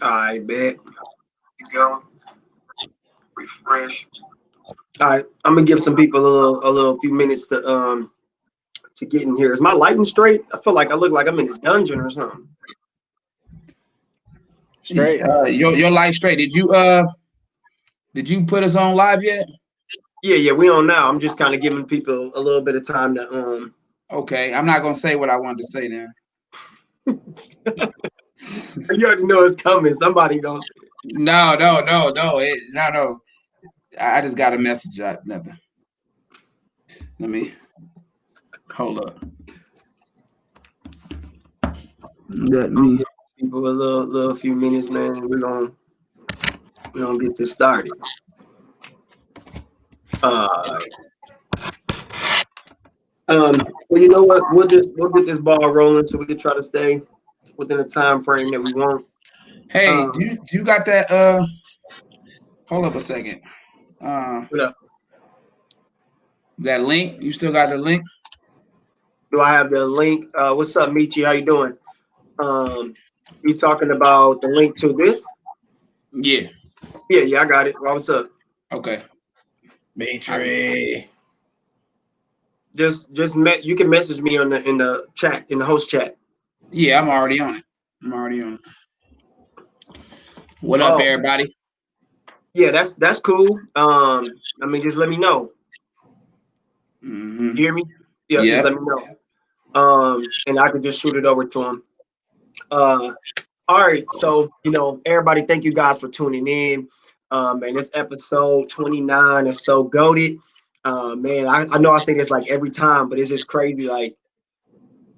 I bet. You go. Refresh. All right, I'm gonna give some people a little few minutes to get in here. Is my lighting straight? I feel like I look like I'm in a dungeon or something. Straight. Your light straight. Did you put us on live yet? Yeah, we on now. I'm just kind of giving people a little bit of time to Okay, I'm not gonna say what I wanted to say then. You already know it's coming. Somebody gonna say it. No. I just got a message. Nothing. Let me hold up. Let I'm me. giving people a little few minutes, man. And we're gonna get this started. Uh, well, you know what? We'll get this ball rolling so we can try to stay within a time frame that we want. Hey, do Um, you do you got that? Hold up a second. Uh, what up? that link. You still got the link? Do I have the link? What's up, Michi? How you doing? Um, you talking about the link to this? Yeah. Yeah, I got it. Well, what's up? Okay. Matry. You can message me on the chat in the host chat. Yeah, I'm already on it. What up, Oh, everybody? yeah, that's cool. I mean, just let me know. Hmm. You hear me? Yeah, just Yeah. let me know. And I can just shoot it over to him. Uh, all right. So everybody, thank you guys for tuning in. And this episode 29 is so goated. Man, I know I say this like every time, but it's just crazy. Like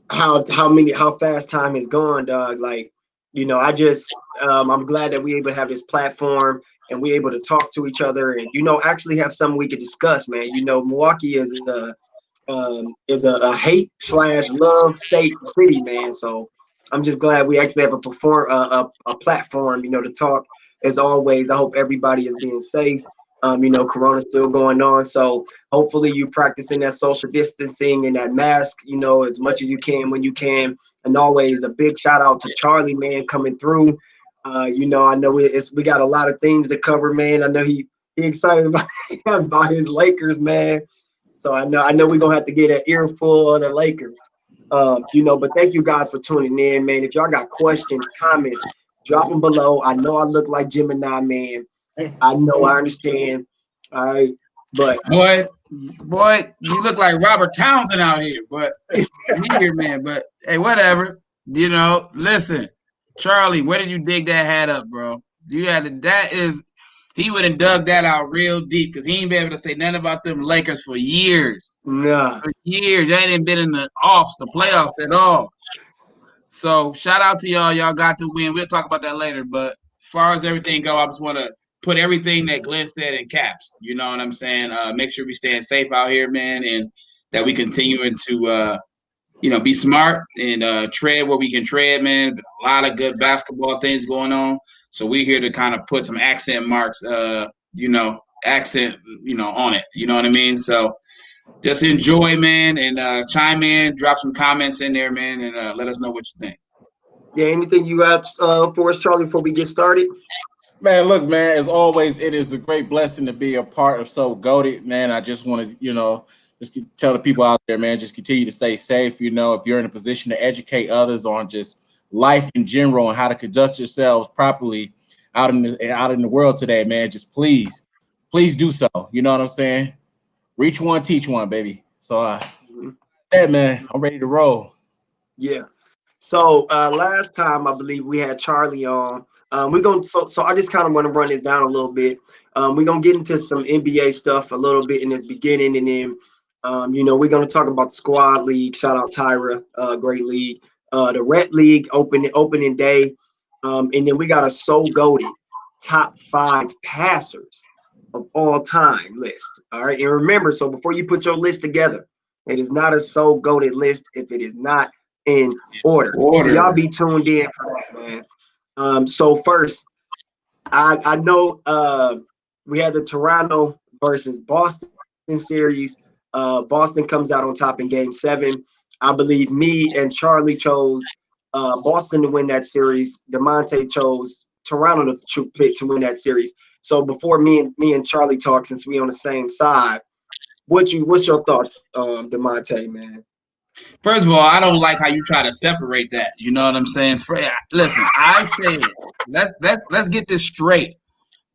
how fast time has gone, dog. Like, I just I'm glad that we able to have this platform and we able to talk to each other and actually have something we could discuss, man. Milwaukee is a hate slash love state city, man. So I'm just glad we actually have a platform, to talk. As always, I hope everybody is being safe. Corona's still going on, so hopefully you practicing that social distancing and that mask, as much as you can when you can. And always a big shout out to Charlie, man, coming through. I know we got a lot of things to cover, man. I know he excited about about his Lakers, man. So I know we're gonna have to get an earful of the Lakers. But thank you guys for tuning in, man. If y'all got questions, comments, drop them below. I know I look like Gemini, man. I know I understand. All right. But Boy, you look like Robert Townsend out here, but here, man. But hey, whatever. Listen, Charlie, where did you dig that hat up, bro? You had to, that is he would have dug that out real deep because he ain't been able to say nothing about them Lakers for years. nah. For years. They ain't been in the playoffs at all. So shout out to y'all. Y'all got to win. We'll talk about that later. But as far as everything go, I just want to put everything that Glenn said in caps. You know what I'm saying? Make sure we staying safe out here, man, and that we continuing to be smart and tread where we can tread, man. A lot of good basketball things going on. So we're here to kind of put some accent marks, on it. You know what I mean? So just enjoy, man, and chime in, drop some comments in there, man, and let us know what you think. Yeah, anything you got for us, Charlie, before we get started? Man, look, man, as always, it is a great blessing to be a part of So Goated, man. I just want to, just tell the people out there, man, just continue to stay safe. If you're in a position to educate others on just life in general and how to conduct yourselves properly out in the world today, man, just please do so. You know what I'm saying? Reach one, teach one, baby. So, Mhm. yeah, man, I'm ready to roll. Yeah. So last time I believe we had Charlie on. We're gonna so I just kind of want to run this down a little bit. We're gonna get into some NBA stuff a little bit in this beginning, and then we're gonna talk about the squad league. Shout out Tyra, great league. The Ret League opening day, and then we got a so goated top 5 passers of all time list. All right, and remember, so before you put your list together, it is not a so goated list if it is not in order. So y'all Order. be tuned in for that, man. So first, I know we had the Toronto versus Boston series. Boston comes out on top in Game 7. I believe me and Charlie chose Boston to win that series. DeMonte chose Toronto the true pick to win that series. So before me and Charlie talk, since we on the same side, what's your thoughts, DeMonte, man? First of all, I don't like how you try to separate that. You know what I'm saying? Listen, I said let's get this straight.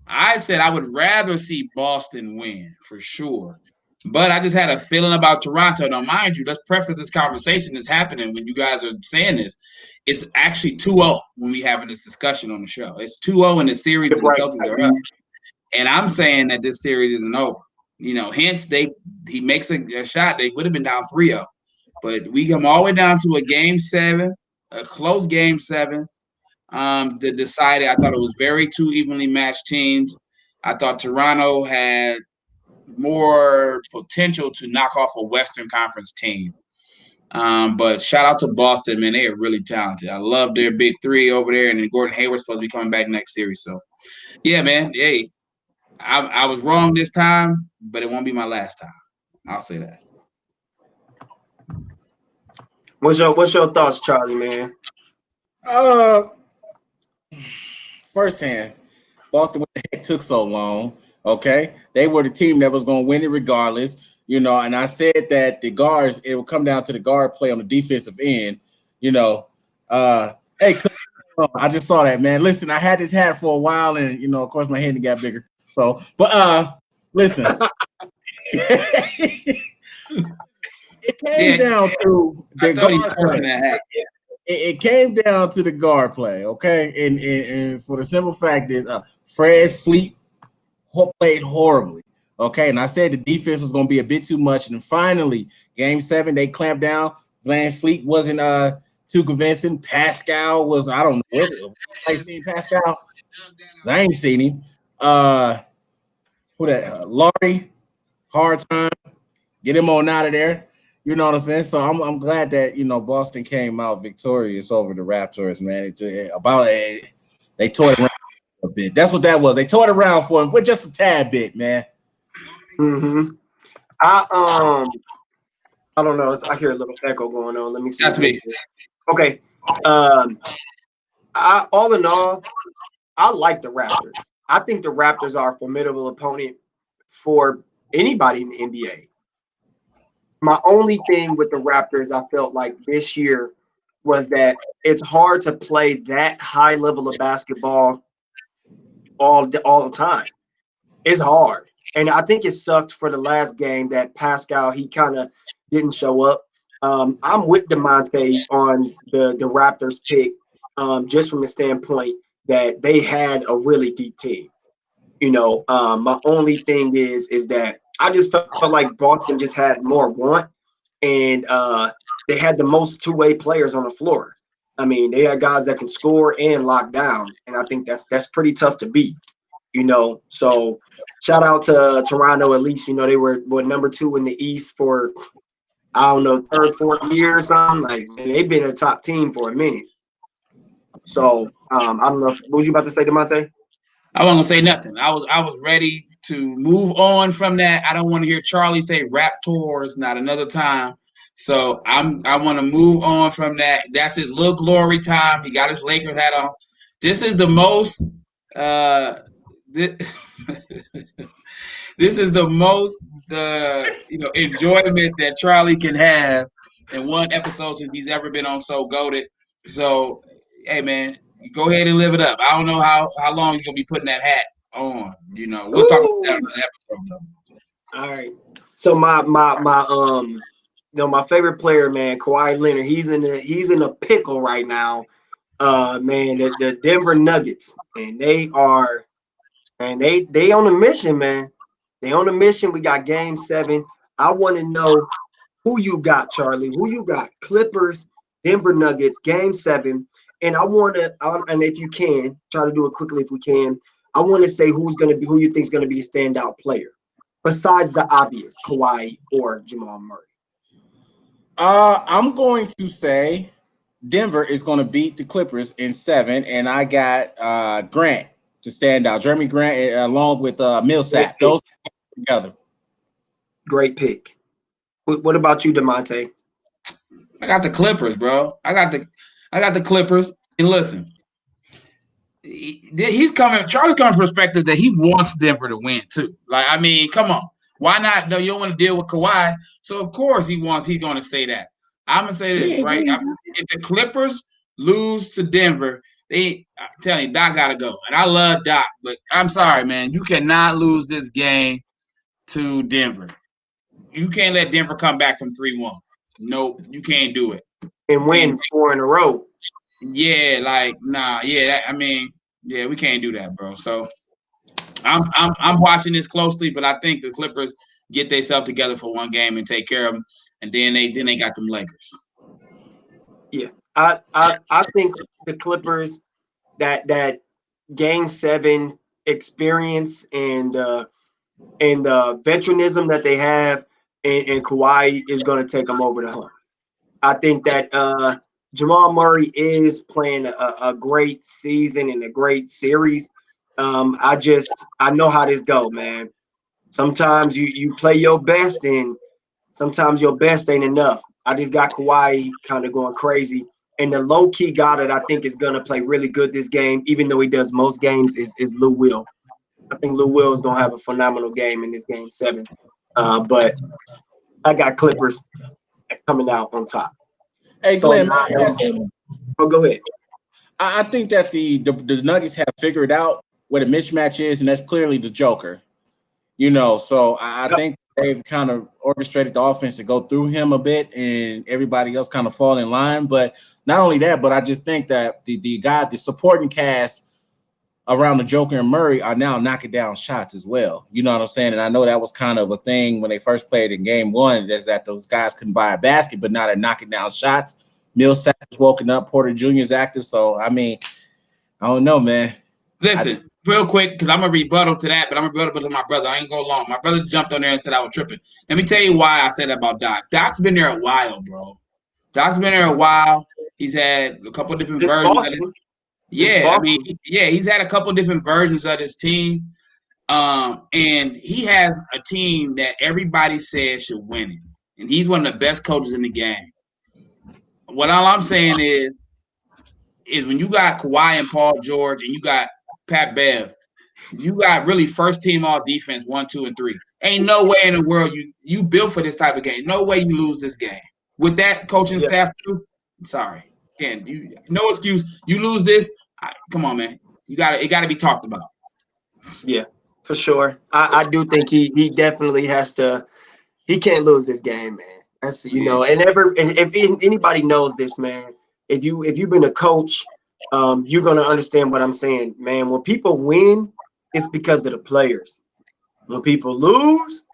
I said I would rather see Boston win for sure. But I just had a feeling about Toronto. Now, mind you, let's preface this conversation that's happening when you guys are saying this. It's actually 2-0 when we having this discussion on the show. It's 2-0 in the series and the Right. Celtics are up. And I'm saying that this series isn't over. Hence he makes a shot. They would have been down 3-0. But we come all the way down to a game 7, a close game 7. That decided. I thought it was very two evenly matched teams. I thought Toronto had more potential to knock off a Western Conference team. But shout out to Boston, man. They are really talented. I love their big three over there, and then Gordon Hayward's supposed to be coming back next series. So, yeah, man. Hey, I was wrong this time, but it won't be my last time. I'll say that. What's your thoughts, Charlie, man? Firsthand, Boston, what the heck took so long? Okay, they were the team that was going to win it regardless, and I said that the guards, it will come down to the guard play on the defensive end, Hey, I just saw that, man. Listen, I had this hat for a while, and of course, my head got bigger. So, but listen, it came down to the guard play. It came down to the guard play, okay? And for the simple fact is, Fred Fleet played horribly, okay? And I said the defense was going to be a bit too much. And finally, Game 7, they clamped down. Van Fleet wasn't too convincing. Pascal was, I don't know. I seen Pascal. I ain't seen him. Who that? Laurie, hard time. Get him on out of there. You know what I'm saying? So I'm glad that Boston came out victorious over the Raptors, man. They tore it around a bit. That's what that was. They tore it around for him with just a tad bit, man. Mm-hmm. I don't know. I hear a little echo going on. Let me see. That's me. Okay. All in all, I like the Raptors. I think the Raptors are a formidable opponent for anybody in the NBA. My only thing with the Raptors, I felt like this year was that it's hard to play that high level of basketball all the time. It's hard. And I think it sucked for the last game that Pascal, he kind of didn't show up. I'm with DeMonte on the Raptors pick, just from the standpoint that they had a really deep team. My only thing is that I just felt like Boston just had more want, and they had the most two-way players on the floor. I mean, they had guys that can score and lock down, and I think that's pretty tough to beat. So shout out to Toronto. At least they were number 2 in the East for, I don't know, 3rd, 4th year or something. Like, and they've been a top team for a minute. So I don't know. What was you about to say, DeMonte? I wasn't gonna say nothing. I was ready to move on from that. I don't want to hear Charlie say Raptors not another time. So I want to move on from that. That's his little glory time. He got his Lakers hat on. This is the most this is the most enjoyment that Charlie can have in one episode since he's ever been on So GOATED. So hey man, go ahead and live it up. I don't know how long you're gonna be putting that hat on. We'll talk about that in the episode though. All right. So my favorite player, man, Kawhi Leonard, he's in a pickle right now. Man, the Denver Nuggets, and they on a mission, man. They on a mission. We got Game 7. I want to know who you got, Charlie. Who you got? Clippers, Denver Nuggets, Game 7. And I want to, and if you can, try to do it quickly if we can. I want to say who you think is going to be the standout player, besides the obvious, Kawhi or Jamal Murray. I'm going to say Denver is going to beat the Clippers in 7, and I got Grant to stand out. Jeremy Grant along with Millsap. Those together. Great pick. What about you, DeMonte? I got the Clippers, bro. I got the Clippers. And listen, he's coming. Charlie's coming from perspective that he wants Denver to win too. Like, I mean, come on, why not? No, you don't want to deal with Kawhi, so of course he's going to say that. I'm gonna say this right. If the Clippers lose to Denver, I'm telling you, Doc gotta go. And I love Doc, but I'm sorry, man, you cannot lose this game to Denver. You can't let Denver come back from 3-1. Nope, you can't do it. And win 4 in a row. Yeah, like nah, yeah. I mean, yeah, we can't do that, bro. So I'm watching this closely, but I think the Clippers get themselves together for one game and take care of them, and then they got them Lakers. Yeah, I think the Clippers that Game 7 experience and the veteranism that they have, and Kawhi is going to take them over the hump. I think that Jamal Murray is playing a great season and a great series. I know how this go, man. Sometimes you play your best, and sometimes your best ain't enough. I just got Kawhi kind of going crazy. And the low-key guy that I think is going to play really good this game, even though he does most games, is Lou Will. I think Lou Will is going to have a phenomenal game in this Game 7. But I got Clippers coming out on top. Hey, Glenn, go ahead. I think that the Nuggets have figured out what a mismatch is, and that's clearly the Joker. So I think they've kind of orchestrated the offense to go through him a bit, and everybody else kind of fall in line. But not only that, but I just think that the supporting cast around the Joker and Murray are now knocking down shots as well. You know what I'm saying? And I know that was kind of a thing when they first played in Game 1, is that those guys couldn't buy a basket, but now they're knocking down shots. Millsap is woken up. Porter Jr. is active. So, I mean, I don't know, man. Listen, real quick, because I'm going to rebuttal to that, but I'm going to rebuttal to my brother. I ain't go long. My brother jumped on there and said I was tripping. Let me tell you why I said that about Doc. Doc's been there a while, bro. Doc's been there a while. He's had a couple of different versions. Yeah, I mean, he's had a couple of different versions of his team. And he has a team that everybody says should win it. And he's one of the best coaches in the game. What all I'm saying is when you got Kawhi and Paul George and you got Pat Bev, you got really first team all defense 1, 2, and 3. Ain't no way in the world you built for this type of game. No way you lose this game. With that coaching staff too, sorry. Again, no excuse. You lose this. Come on, man. It got to be talked about. Yeah, for sure. I do think he definitely has to. He can't lose this game, man. That's and if anybody knows this, man, if you've been a coach, you're gonna understand what I'm saying, man. When people win, it's because of the players. When people lose,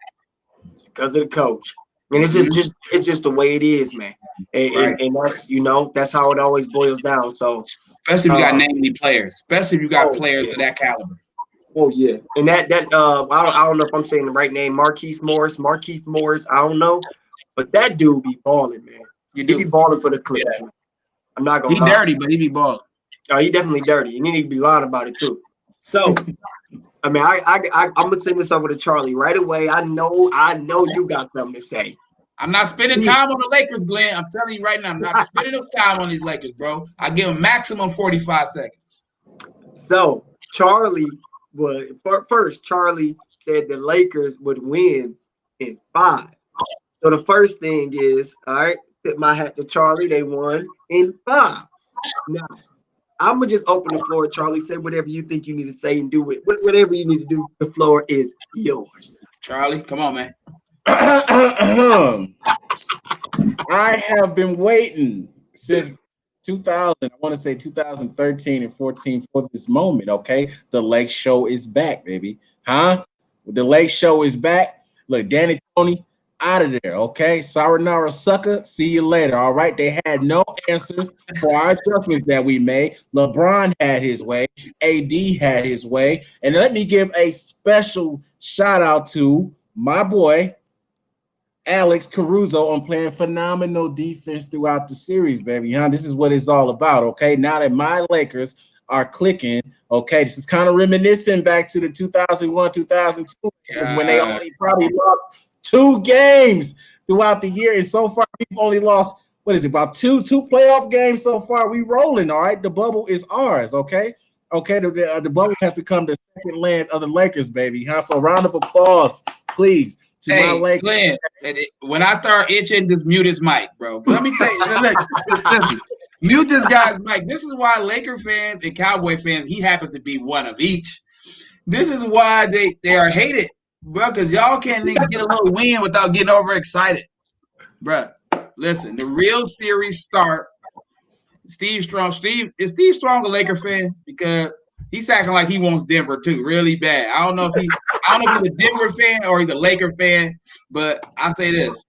it's because of the coach. And it's just the way it is, man. And that's that's how it always boils down. So especially if you got namely players, especially if you got players of that caliber. Oh yeah, and that I don't know if I'm saying the right name, Markieff Morris. I don't know, but that dude be balling, man. He be balling for the Clippers. Yeah. I'm not gonna. He dirty, but he be balling. Oh, he definitely dirty, and he need to be lying about it too. So, I mean, I'm gonna send this over to Charlie right away. I know you got something to say. I'm not spending time on the Lakers, Glenn. I'm telling you right now, I'm not spending no time on these Lakers, bro. I give them maximum 45 seconds. So Charlie said the Lakers would win in 5. So the first thing is, all right, tip my hat to Charlie. They won in 5. Now, I'm going to just open the floor. Charlie, say whatever you think you need to say and do it. Whatever you need to do, the floor is yours. Charlie, come on, man. I have been waiting since 2000, I want to say 2013 and 14 for this moment, okay? The Lake Show is back, baby. Huh? The Lake Show is back. Look, Danny Tony, out of there, okay? Saranara sucker, see you later, all right? They had no answers for our adjustments that we made. LeBron had his way. AD had his way. And let me give a special shout out to my boy, Alex Caruso, on playing phenomenal defense throughout the series, baby. This is what it's all about, okay? Now that my Lakers are clicking, okay, this is kind of reminiscent back to the 2001, 2002 when they only probably lost 2 games throughout the year. And so far, we've only lost, about two playoff games so far. We rolling, all right? The bubble is ours, okay? Okay, the bubble has become the second land of the Lakers, baby. Huh? So round of applause, please, to my Lakers. Glenn, when I start itching, just mute his mic, bro. Let me tell you, listen, mute this guy's mic. This is why Laker fans and Cowboy fans, he happens to be one of each. This is why they are hated, bro, because y'all can't even get a little win without getting overexcited. Bro, listen, the real series start. Steve Strong. Is Steve Strong a Laker fan? Because he's acting like he wants Denver too, really bad. I don't know if he's a Denver fan or he's a Laker fan, but I say this: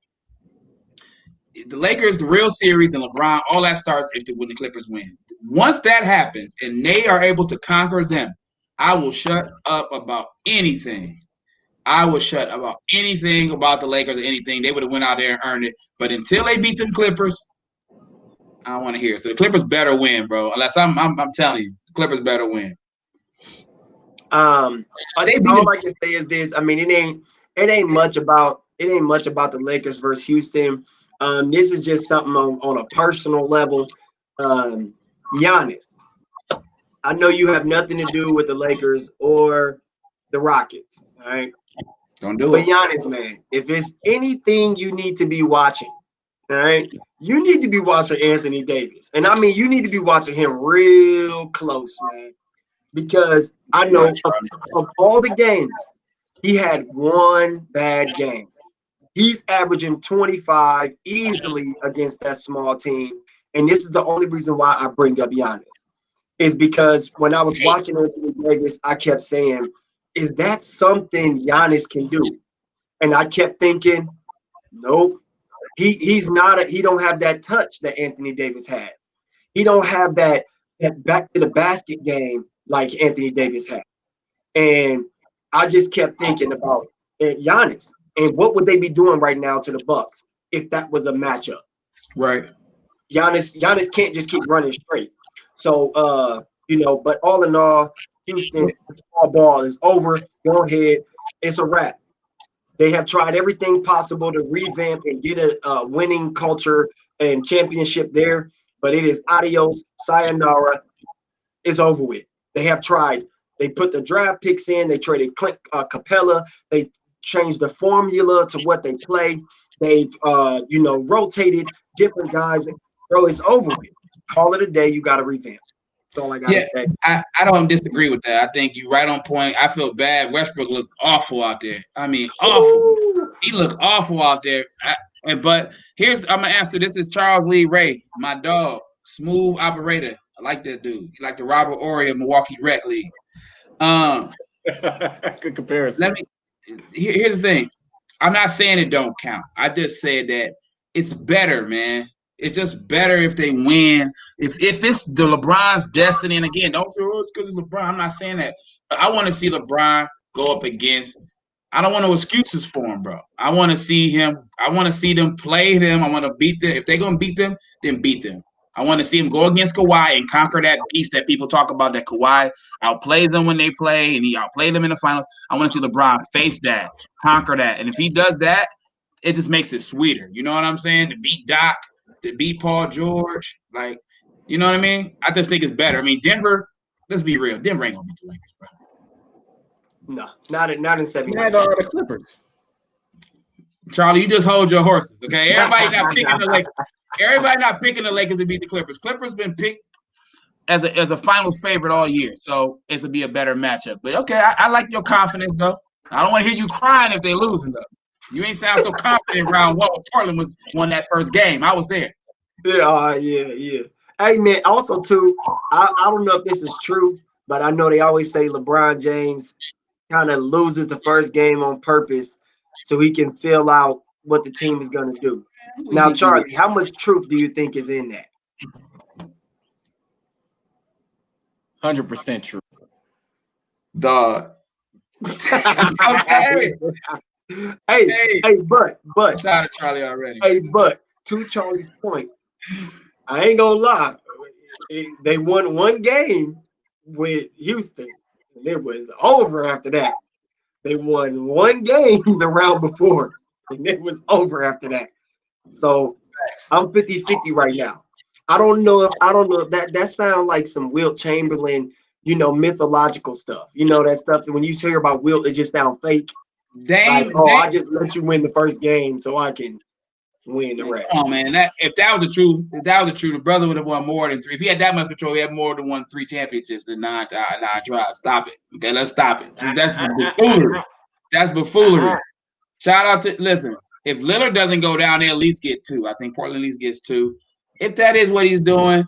the Lakers, the real series, and LeBron, all that starts when the Clippers win. Once that happens and they are able to conquer them, I will shut up about anything. I would shut about anything about the Lakers or anything. They would have went out there and earned it. But until they beat them Clippers, I don't want to hear it. So the Clippers better win, bro. Unless I'm telling you, the Clippers better win. I think all I can say is this. I mean, it ain't much about the Lakers versus Houston. This is just something on a personal level. Giannis, I know you have nothing to do with the Lakers or the Rockets. All right. Don't do it. But Giannis, man, if it's anything you need to be watching, all right, you need to be watching Anthony Davis. And I mean, you need to be watching him real close, man. Because I know of all the games, he had one bad game. He's averaging 25 easily against that small team. And this is the only reason why I bring up Giannis. Is because when I was watching Anthony Davis, I kept saying, is that something Giannis can do? And I kept thinking, nope. He don't have that touch that Anthony Davis has. He don't have that back to the basket game like Anthony Davis had. And I just kept thinking about Giannis and what would they be doing right now to the Bucks if that was a matchup? Right. Giannis can't just keep running straight. So but all in all, Houston, small ball is over. Go ahead. It's a wrap. They have tried everything possible to revamp and get a winning culture and championship there, but it is adios, sayonara. It's over with. They have tried. They put the draft picks in. They traded Clint Capella. They changed the formula to what they play. They've rotated different guys. Bro, it's over with. Call it a day. You got to revamp. That's all I got to say. I don't disagree with that. I think you're right on point. I feel bad. Westbrook looked awful out there. I mean, awful. Ooh. He looked awful out there. But I'm gonna answer. This is Charles Lee Ray, my dog, smooth operator. I like that dude. He like the Robert Horry of Milwaukee Rec League. Good comparison. Here's the thing. I'm not saying it don't count. I just said that it's better, man. It's just better if they win. If it's the LeBron's destiny, and again, don't say, it's because of LeBron. I'm not saying that. But I want to see LeBron go up against. I don't want no excuses for him, bro. I want to see him. I want to see them play them. I want to beat them. If they're going to beat them, then beat them. I want to see him go against Kawhi and conquer that beast that people talk about, that Kawhi outplays them when they play, and he outplayed them in the finals. I want to see LeBron face that, conquer that. And if he does that, it just makes it sweeter. You know what I'm saying? To beat Doc, to beat Paul George, like, you know what I mean? I just think it's better. I mean, Denver, let's be real. Denver ain't going to beat the Lakers, bro. No, not in 7 Neither are the Clippers. Charlie, you just hold your horses, okay? Everybody not picking the Lakers. Everybody not picking the Lakers to beat the Clippers. Clippers been picked as a finals favorite all year, so it's gonna be a better matchup. But okay, I like your confidence though. I don't want to hear you crying if they losing though. You ain't sound so confident round one when Portland won that first game. I was there. Yeah. Hey man, also too, I don't know if this is true, but I know they always say LeBron James kind of loses the first game on purpose so he can fill out what the team is going to do. Now, Charlie, how much truth do you think is in that? 100% true. Dog. Hey, but I'm tired of Charlie already. Hey, but to Charlie's point, I ain't gonna lie. They won one game with Houston, and it was over after that. They won one game the round before, and it was over after that. So I'm 50-50 right now. I don't know if that sounds like some Wilt Chamberlain mythological stuff. That stuff that when you hear about Wilt, it just sounds fake. Like, I just let you win the first game so I can win the rest. Come on, man. If that was the truth, the brother would have won more than 3. If he had that much control, he had more than won 3 championships in 9 tries. Stop it. Okay, let's stop it. That's buffoonery. That's buffoonery. Shout out to listen. If Lillard doesn't go down, they at least get 2. I think Portland at least gets 2. If that is what he's doing,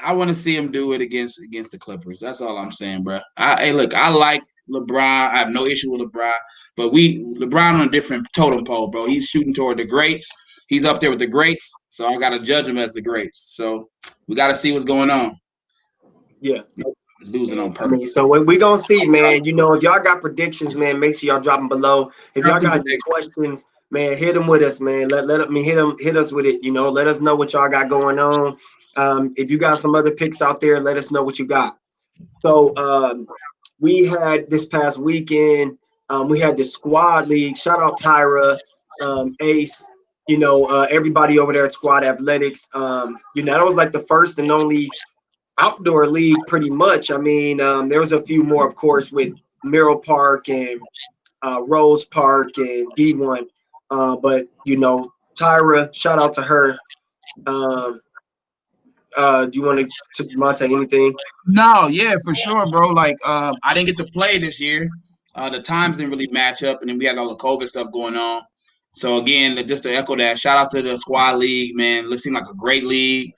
I want to see him do it against the Clippers. That's all I'm saying, bro. Hey, look, I like LeBron. I have no issue with LeBron, but LeBron on a different totem pole, bro. He's shooting toward the greats. He's up there with the greats, so I got to judge him as the greats. So we got to see what's going on. Yeah. Losing on purpose. So what we gonna see, man. If y'all got predictions, man, make sure y'all drop them below. If y'all got any questions, man, hit them with us, man. Hit us with it. Let us know what y'all got going on. If you got some other picks out there, let us know what you got. So we had this past weekend. We had the squad league. Shout out Tyra, Ace. Everybody over there at Squad Athletics. That was like the first and only outdoor league, pretty much. I mean, there was a few more, of course, with Merrill Park and Rose Park and D1. But Tyra, shout out to her. Do you want to Monte anything? No, yeah, for sure, bro. Like, I didn't get to play this year. The times didn't really match up, and then we had all the COVID stuff going on. So again, just to echo that, shout out to the squad league, man. It seemed like a great league.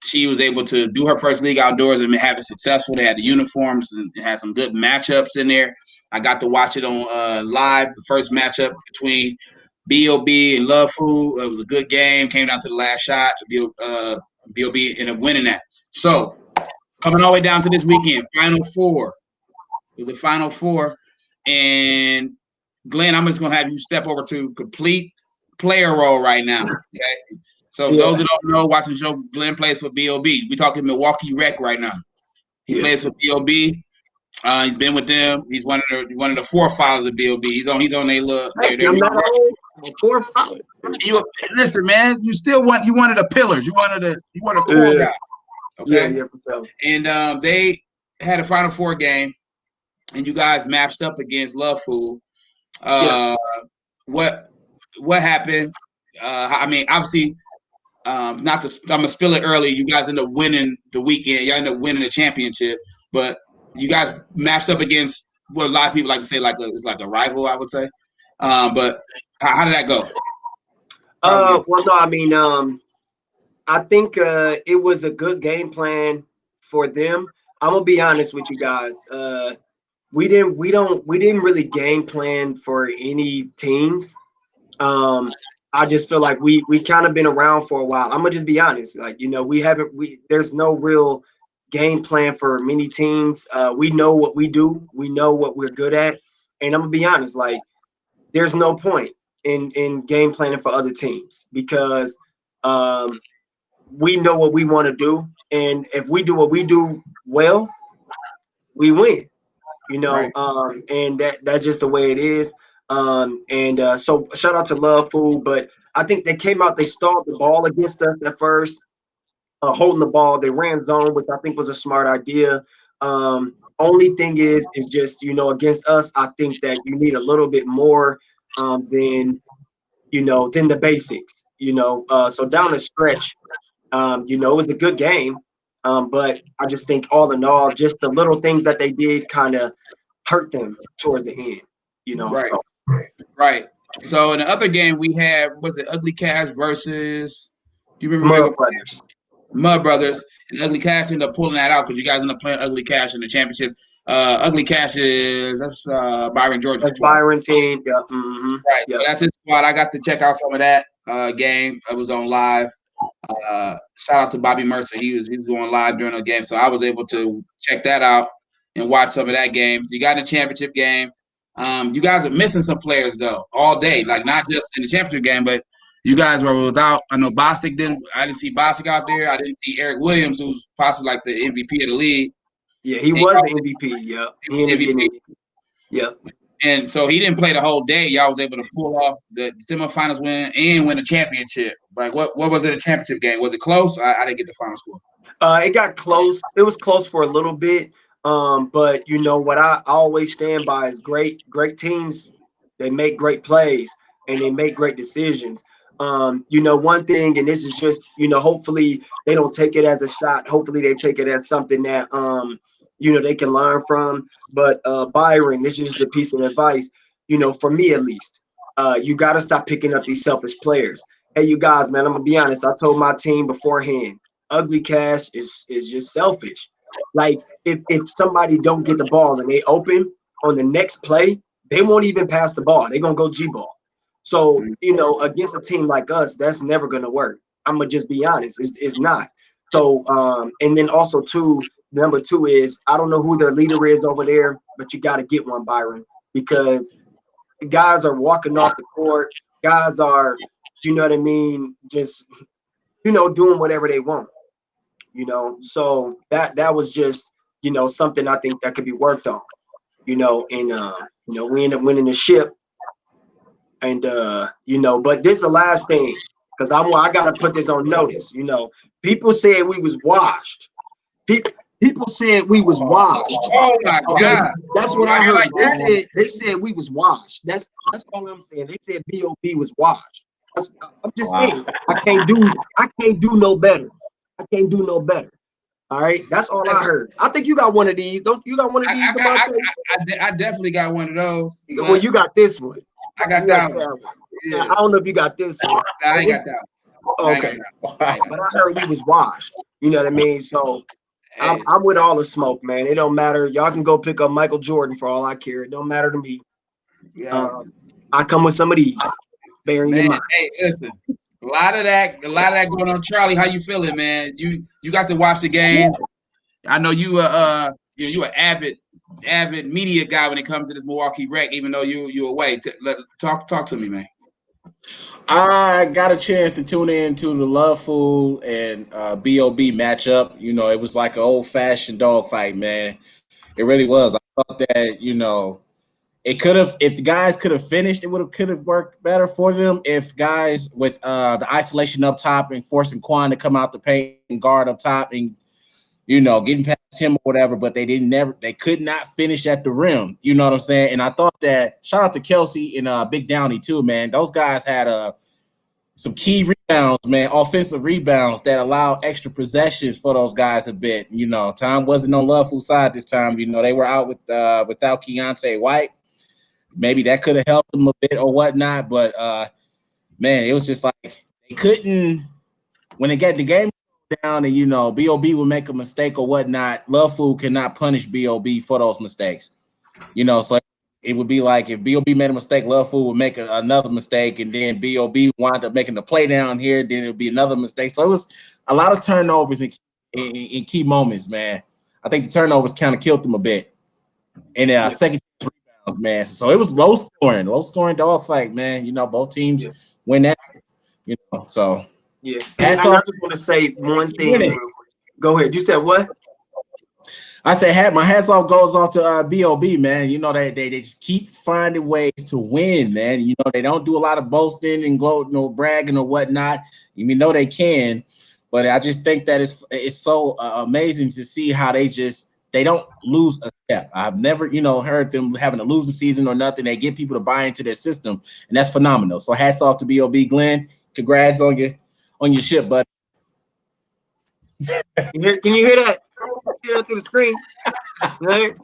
She was able to do her first league outdoors and have it successful. They had the uniforms and had some good matchups in there. I got to watch it on live. The first matchup between B.O.B. and Love Food. It was a good game. Came down to the last shot. B.O.B. ended up winning that. So coming all the way down to this weekend, Final Four. It was the Final Four. And Glenn, I'm just going to have you step over to complete player role right now. Okay. So those that don't know, watching the show, Glenn plays for B.O.B. We talking Milwaukee Rec right now. He plays for B.O.B. He's been with them. He's one of the forefathers of B.O.B. He's on their little. I'm not old. Forefather. Listen, man. You wanted the pillars. You wanted a core guy. Okay. Yeah, for sure. And they had a Final Four game, and you guys matched up against Love Food. What happened? I mean, obviously. I'm gonna spill it early. You guys end up winning the weekend. You end up winning the championship, but you guys matched up against what a lot of people like to say it's like a rival, I would say. But how did that go? Well, no, I mean, I think it was a good game plan for them. I'm gonna be honest with you guys. We didn't really game plan for any teams. I just feel like we kind of been around for a while. I'm gonna just be honest. Like, there's no real game plan for many teams. We know what we do. We know what we're good at. And I'm gonna be honest, like, there's no point in game planning for other teams because we know what we want to do. And if we do what we do well, we win. Right. And that's just the way it is. So shout out to Love Food, but I think they came out, they stalled the ball against us at first, holding the ball. They ran zone, which I think was a smart idea. Only thing is just, against us, I think that you need a little bit more than the basics, so down the stretch, it was a good game. But I just think all in all, just the little things that they did kind of hurt them towards the end. Right. So. Right. So in the other game we had, was it Ugly Cash versus? Do you remember Mud Brothers? And Ugly Cash ended up pulling that out because you guys ended up playing Ugly Cash in the championship. Ugly Cash that's Byron George's squad. Byron team. Yeah. Mm-hmm. Right. Yeah. So that's his squad. I got to check out some of that game. I was on live. Shout out to Bobby Mercer. He was going live during the game, so I was able to check that out and watch some of that game. So you got a championship game. You guys are missing some players though all day, like not just in the championship game, but you guys were without. I know Bostic didn't. I didn't see Bostic out there. I didn't see Eric Williams, who's possibly like the MVP of the league. Yeah, he was the MVP. Yeah, MVP. Yeah. And so he didn't play the whole day. Y'all was able to pull off the semifinals win and win a championship. Like, what was it, a championship game? Was it close? I didn't get the final score. It got close. It was close for a little bit. But you know what I always stand by is great teams. They make great plays and they make great decisions. You know, one thing, and this is just, you know, hopefully they don't take it as a shot. Hopefully they take it as something that you know, they can learn from. But Byron, this is just a piece of advice, you know, for me at least. You got to stop picking up these selfish players. Hey, you guys, man, I'm gonna be honest. I told my team beforehand, ugly cash is just selfish. Like if somebody don't get the ball and they open on the next play, they won't even pass the ball. They're gonna go G ball. So, you know, against a team like us, that's never gonna work. I'm gonna just be honest. It's not. So and then also too, number two is I don't know who their leader is over there, but you gotta get one, Byron, because guys are walking off the court, guys are, you know what I mean, just, you know, doing whatever they want. You know, so that was just, you know, something I think that could be worked on, you know, and you know, we end up winning the ship. And you know, but this is the last thing, because I gotta put this on notice. You know, people said we was washed. People said we was washed. Oh my Okay, God. that's what I heard. Like They said we was washed. That's all I'm saying. They said BOB was washed. I'm just saying I can't do no better. I can't do no better. All right, that's all I heard. I think you got one of these. Don't you got one of these? I definitely got one of those. Well, you got this one. I got that one. Yeah. I don't know if you got this one. I ain't got that one. Okay, but I heard we was washed. You know what I mean? So I'm with all the smoke, man. It don't matter. Y'all can go pick up Michael Jordan for all I care. It don't matter to me. Yeah. I come with some of these. Bearing in mind. Hey, listen. A lot of that going on. Charlie, how you feeling, man? You got to watch the games. I know you you an avid media guy when it comes to this Milwaukee wreck, even though you away. Talk to me, man. I got a chance to tune in to the Love Fool and BOB matchup. You know, it was like an old-fashioned dogfight, man. It really was. I thought that, you know, it could have, if the guys could have finished, could have worked better for them. If guys with the isolation up top and forcing Quan to come out the paint and guard up top and, you know, getting past him or whatever, but they could not finish at the rim. You know what I'm saying? And I thought that, shout out to Kelsey and Big Downey too, man. Those guys had some key rebounds, man, offensive rebounds that allow extra possessions for those guys a bit. You know, time wasn't on Love Fool side this time. You know, they were out without Keontae White. Maybe that could have helped them a bit or whatnot, but man, it was just like they couldn't, when they get the game down and, you know, BOB would make a mistake or whatnot, Love Fool cannot punish BOB for those mistakes. You know, so it would be like if BOB made a mistake, Love Fool would make another mistake, and then BOB wound up making the play down here, then it would be another mistake. So it was a lot of turnovers in key moments, man. I think the turnovers kind of killed them a bit. And second rebounds, man. So it was low scoring dogfight, man. You know, both teams win that. You know, so yeah. And I just want to say one thing. Go ahead. You said what? I said, my hats off goes off to BOB, man. You know, they just keep finding ways to win, man. You know, they don't do a lot of boasting and gloating or bragging or whatnot. You know they can, but I just think that it's so amazing to see how they don't lose a step. I've never, you know, heard them having a losing season or nothing. They get people to buy into their system, and that's phenomenal. So hats off to BOB, Glenn. Congrats on your ship, buddy. Can you hear that? Get up to the screen. Right?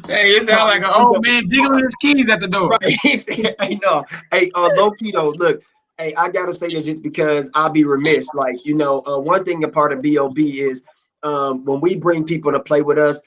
Hey, it sounds like an old man jiggling his keys at the door. Right. I know. Hey, low key though, look, hey, I gotta say this just because I'll be remiss. Like, you know, one thing a part of BOB is when we bring people to play with us,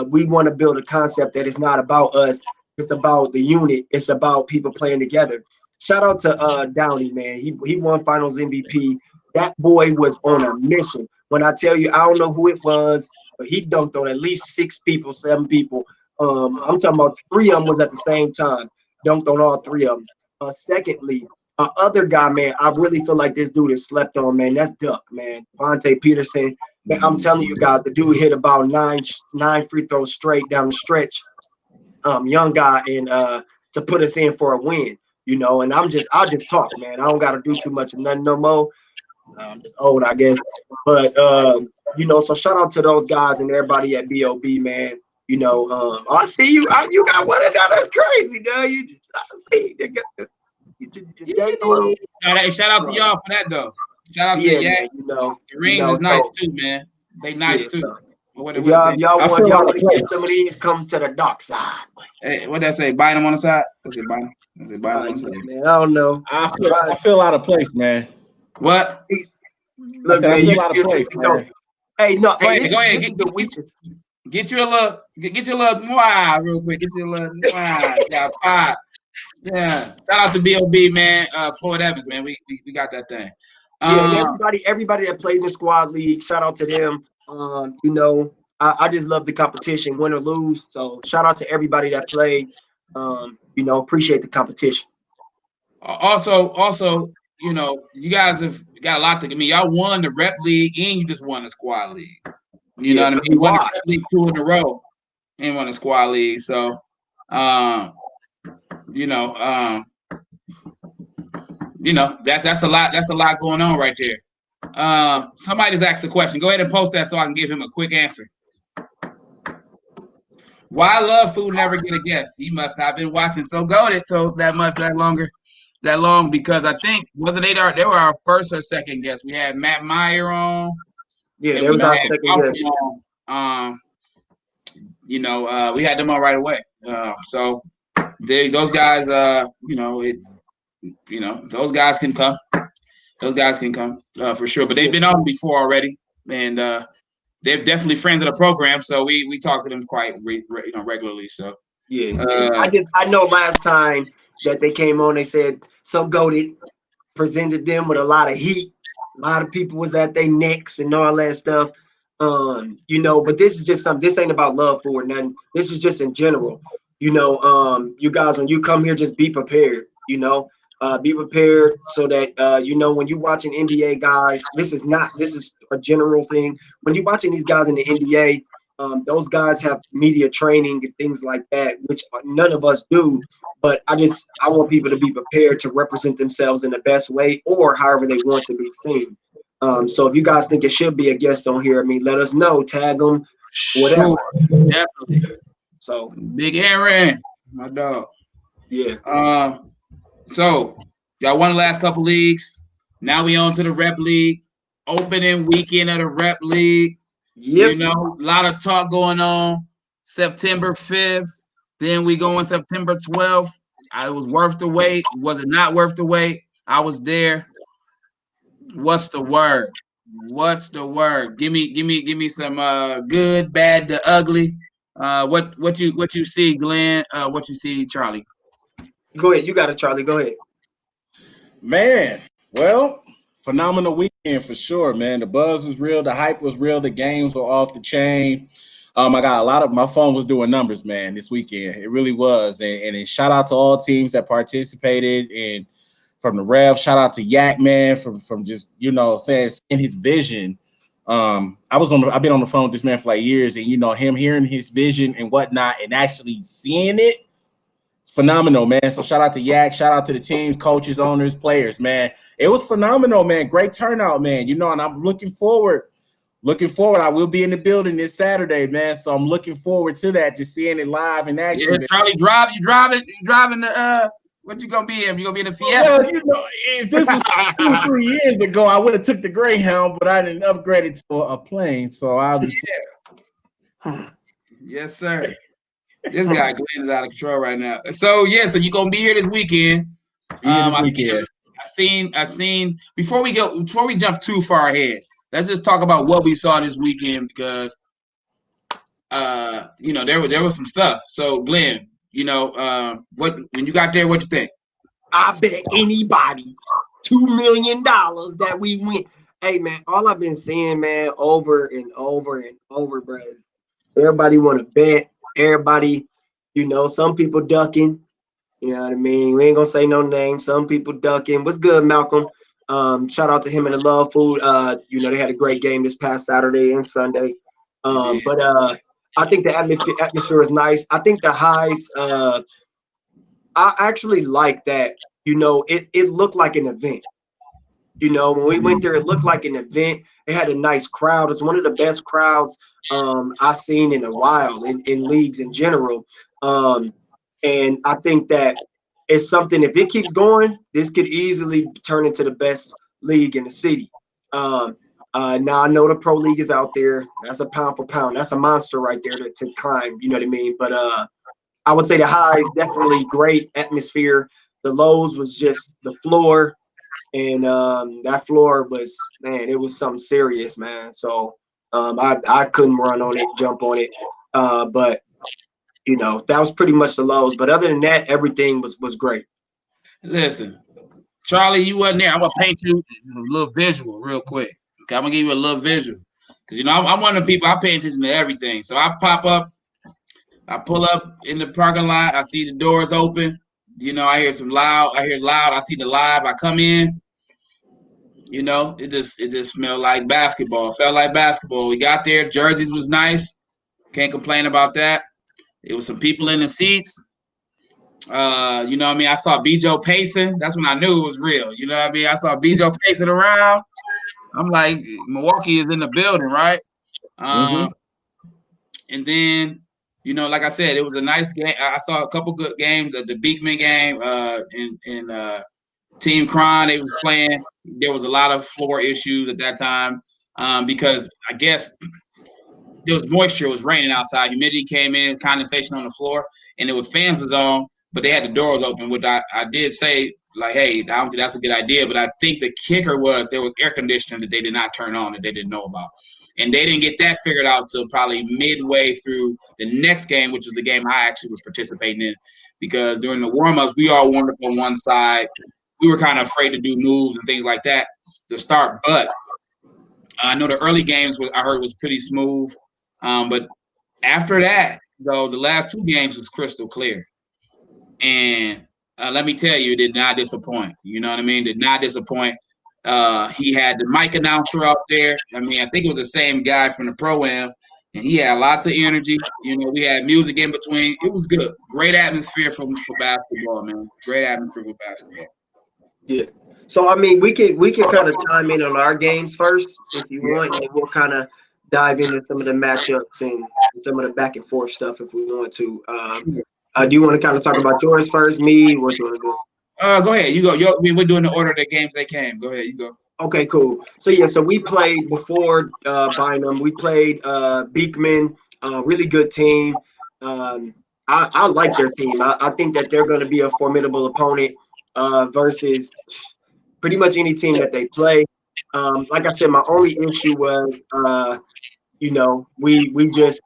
we want to build a concept that is not about us. It's about the unit. It's about people playing together. Shout out to Downey, man. He won Finals MVP. That boy was on a mission. When I tell you, I don't know who it was, but he dunked on at least 6 people, 7 people. I'm talking about 3 of them was at the same time. Dunked on all 3 of them. Secondly, other guy, man, I really feel like this dude is slept on, man. That's Duck, man. Vontae Peterson. Man, I'm telling you guys, the dude hit about 9 free throws straight down the stretch. young guy and to put us in for a win. You know, and I'll just talk, man. I don't got to do too much of nothing no more. I'm just old, I guess. But you know, so shout out to those guys and everybody at BOB, man. You know, I see you. You got one of them. That's crazy, dude. I see. Shout out to y'all for that though. Shout out to Yeah, Yak. man, you know, The rings is nice too, man. They nice too. So, What if y'all I want feel like to get some of these, come to the dark side. Hey, what that say? Buy them on the side? Is it buy them? Is it buy them on the side? Man, I don't know. I feel out of place, man. What? Look, I man, feel out of place, man. Hey, no, Go hey, ahead, go ahead. Get you a little mwah real quick. Get you a little mwah. Yeah, 5. Yeah. Shout out to BOB, man. Floyd Evans, man. We got that thing. Yeah, everybody that played in the squad league, shout out to them. You know, I just love the competition, win or lose. So shout out to everybody that played. You know, appreciate the competition. Also, you know, you guys have got a lot to. I mean, y'all won the rep league and you just won the squad league. You know what I mean? You won the rep league 2 in a row and won the squad league. So, you know, that's a lot. That's a lot going on right there. Somebody's asked a question. Go ahead and post that so I can give him a quick answer. Why Love Food never get a guest? He must have been watching So Goated so that long because I think wasn't they were our first or second guest. We had Matt Meyer on. Yeah, that was our second guest. You know, we had them on right away. So those guys, those guys can come. Those guys can come for sure. But they've been on before already, and they're definitely friends of the program. So we talk to them quite regularly. So yeah, I know last time that they came on, they said So Goated presented them with a lot of heat. A lot of people was at their necks and all that stuff. You know, but this is just something. This ain't about love for nothing. This is just in general. You know, you guys, when you come here, just be prepared. You know, be prepared so that you know when you're watching NBA guys. This is a general thing. When you're watching these guys in the NBA, those guys have media training and things like that, which none of us do. But I want people to be prepared to represent themselves in the best way or however they want to be seen. So if you guys think it should be a guest on here, I mean, let us know, tag them, whatever. Sure, definitely. So Big Aaron, my dog. Yeah. So y'all won the last couple leagues. Now we on to the rep league. Opening weekend of the rep league. Yep. You know, a lot of talk going on. September 5th. Then we go on September 12th. It was worth the wait. Was it not worth the wait? I was there. What's the word? What's the word? Give me some good, bad, the ugly. What you see, Glenn? What you see, Charlie? Go ahead. You got it, Charlie. Go ahead. Man, well, phenomenal weekend for sure, man. The buzz was real, the hype was real, the games were off the chain. I got my phone was doing numbers, man, this weekend. It really was. And shout out to all teams that participated and from the ref, shout out to Yak, man, from just, saying in his vision. I've been on the phone with this man for like years, and him hearing his vision and whatnot and actually seeing it. Phenomenal, man. So shout out to Yak, shout out to the teams, coaches, owners, players, man. It was phenomenal, man. Great turnout, man. And I'm looking forward. I will be in the building this Saturday, man. So I'm looking forward to that, just seeing it live in action. Yeah, Charlie, you driving the what you gonna be in? You gonna be in the Fiesta? Well, if this was 2 or 3 years ago, I would have took the Greyhound, but I didn't upgrade it to a plane. So I'll be Yes, sir. This guy Glenn is out of control right now. So you're gonna be here this weekend. I seen before we jump too far ahead, let's just talk about what we saw this weekend because there was some stuff. So Glenn, when you got there, what you think? I bet anybody $2 million that we win. Hey man, all I've been seeing, man, over and over and over, bro. Everybody want to bet. Everybody, some people ducking. You know what I mean? We ain't gonna say no names. Some people ducking. What's good, Malcolm? Shout out to him and the Love Food. They had a great game this past Saturday and Sunday. But I think the atmosphere is nice. I think the highs. I actually like that. It looked like an event. When we went there, it looked like an event. It had a nice crowd. It's one of the best crowds I've seen in a while in leagues in general. And I think that it's something, if it keeps going, this could easily turn into the best league in the city. Now I know the pro league is out there. That's a pound for pound. That's a monster right there to climb. You know what I mean? But I would say the highs definitely great atmosphere. The lows was just the floor, and that floor was, man, it was something serious, man. So I couldn't run on it, jump on it, but that was pretty much the lows. But other than that, everything was great. Listen, Charlie, you wasn't there. I'm gonna paint you a little visual real quick. Okay, I'm gonna give you a little visual because I'm one of the people I pay attention to everything. So I pop up, I pull up in the parking lot. I see the doors open. I hear some loud. I hear loud. I see the live. I come in. It just smelled like basketball. Felt like basketball. We got there. Jerseys was nice. Can't complain about that. It was some people in the seats. You know what I mean? I saw Bijo pacing. That's when I knew it was real. You know what I mean? I saw Bijo pacing around. I'm like, Milwaukee is in the building, right? Mm-hmm. And then, like I said, it was a nice game. I saw a couple good games. The Beekman game in Team Cron, they was playing. There was a lot of floor issues at that time because I guess there was moisture. It was raining outside. Humidity came in, condensation on the floor, and there were fans was on, but they had the doors open, which I did say, like, hey, I don't think that's a good idea. But I think the kicker was there was air conditioning that they did not turn on that they didn't know about. And they didn't get that figured out until probably midway through the next game, which was the game I actually was participating in. Because during the warm-ups, we all warmed up on one side. We were kind of afraid to do moves and things like that to start. But I know the early games I heard was pretty smooth. But after that, though, the last two games was crystal clear. And let me tell you, it did not disappoint. You know what I mean? Did not disappoint. He had the mic announcer out there. I mean, I think it was the same guy from the Pro-Am, and he had lots of energy. We had music in between. It was good. Great atmosphere for basketball, man. Great atmosphere for basketball. Yeah. So I mean, we can kind of chime in on our games first if you want, and then we'll kind of dive into some of the matchups and some of the back and forth stuff if we want to. Do you want to kind of talk about yours first? Me? What you want to do? Go ahead. You go. We're doing the order of the games they came. Go ahead. You go. Okay, cool. So yeah, so we played before Bynum. We played Beekman, really good team. I like their team. I think that they're going to be a formidable opponent versus pretty much any team that they play. Like I said, my only issue was, we just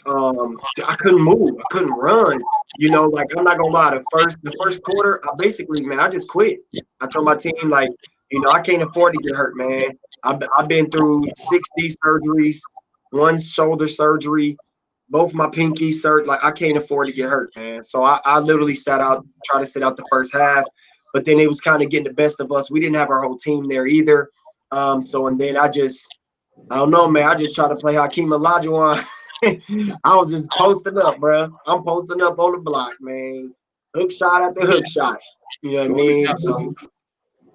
I couldn't move, I couldn't run. Like I'm not gonna lie, the first quarter, I just quit. I told my team, like, I can't afford to get hurt, man. I've been through 60 surgeries, one shoulder surgery, both my pinkies hurt. Like I can't afford to get hurt, man. So I literally tried to sit out the first half, but then it was kind of getting the best of us. We didn't have our whole team there either. And then I don't know, man. I just tried to play Hakeem Olajuwon. I was just posting up, bro. I'm posting up on the block, man. Hook shot after hook shot. You know what I mean? So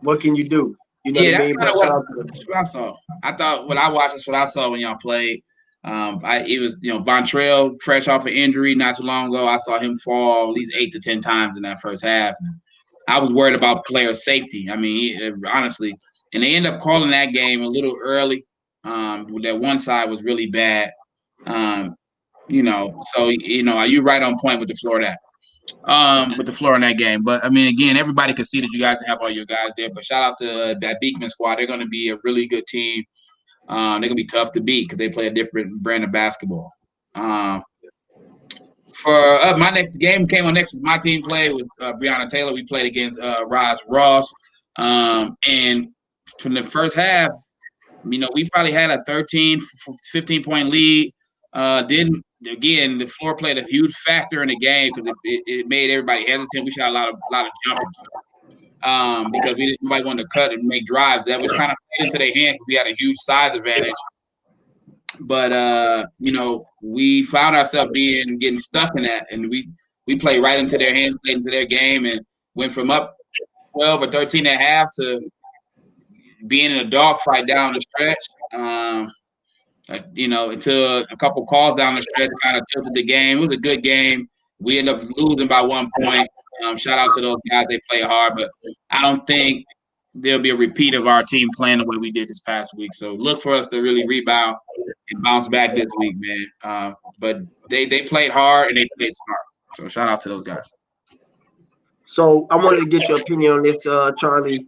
what can you do? You know what I that's mean? kind of what I saw. I thought when I watched, that's what I saw when y'all played. It was Vontrell fresh off an injury not too long ago. I saw him fall at least 8 to 10 times in that first half. I was worried about player safety. I mean, honestly, and they ended up calling that game a little early. That one side was really bad. So you're right on point with the floor in that game. But I mean, again, everybody can see that you guys have all your guys there. But shout out to that Beekman squad. They're going to be a really good team. They're going to be tough to beat because they play a different brand of basketball. For my next game came on next. My team played with Breonna Taylor. We played against Ross. And from the first half, we probably had a 13, 15-point lead. The floor played a huge factor in the game because it made everybody hesitant. We shot a lot of jumpers because nobody wanted to cut and make drives. That was kind of played into their hands. We had a huge size advantage. But we found ourselves getting stuck in that, and we played right into their hands, played into their game, and went from up 12 or 13 and a half to being in a dogfight down the stretch. Until a couple calls down the stretch kind of tilted the game. It was a good game. We ended up losing by 1 point. Shout out to those guys. They play hard, but I don't think there'll be a repeat of our team playing the way we did this past week. So look for us to really rebound and bounce back this week, man. But they played hard and they played smart. So shout out to those guys. So I wanted to get your opinion on this, Charlie.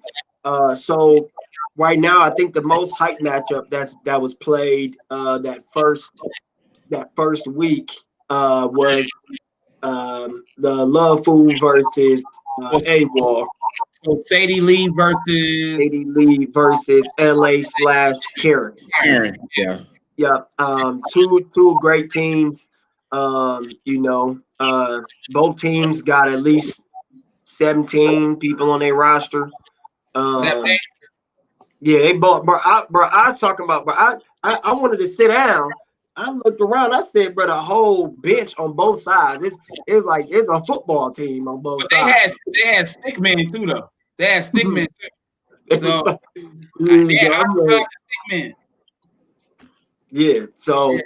So right now, I think the most hype matchup that was played that first week was the Love Food versus AWOL. So Sadie Lee versus LA/Karen. Yeah. Yeah. Two great teams. Both teams got at least 17 people on their roster. Yeah, they both, bro. I talking about, bro. I wanted to sit down. I looked around. I said, bro, the whole bench on both sides. It's like it's a football team on both sides. They had stick men too, though. They had stick men too. So yeah. So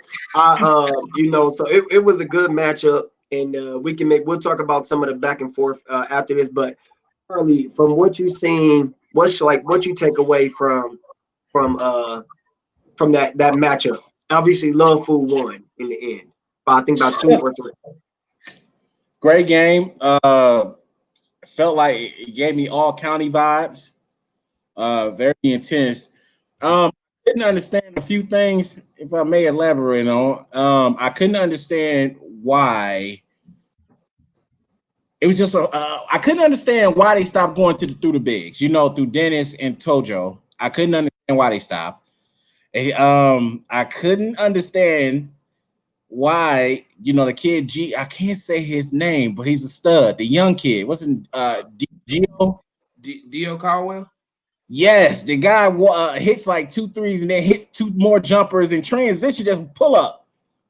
so it was a good matchup, and we'll talk about some of the back and forth after this. But Charlie, from what you've seen, what you take away from that matchup? Obviously, Love Food won in the end, but I think about 2 or 3. Great game. Felt like it gave me all county vibes. Very intense. Didn't understand a few things, if I may elaborate on. I couldn't understand why. It was just I couldn't understand why they stopped going through the bigs, through Dennis and Tojo. I couldn't understand why they stopped. I couldn't understand why, the kid G, I can't say his name, but he's a stud. The young kid, wasn't Dio Caldwell? Yes, the guy hits like 2 threes and then hits 2 more jumpers in transition, just pull up.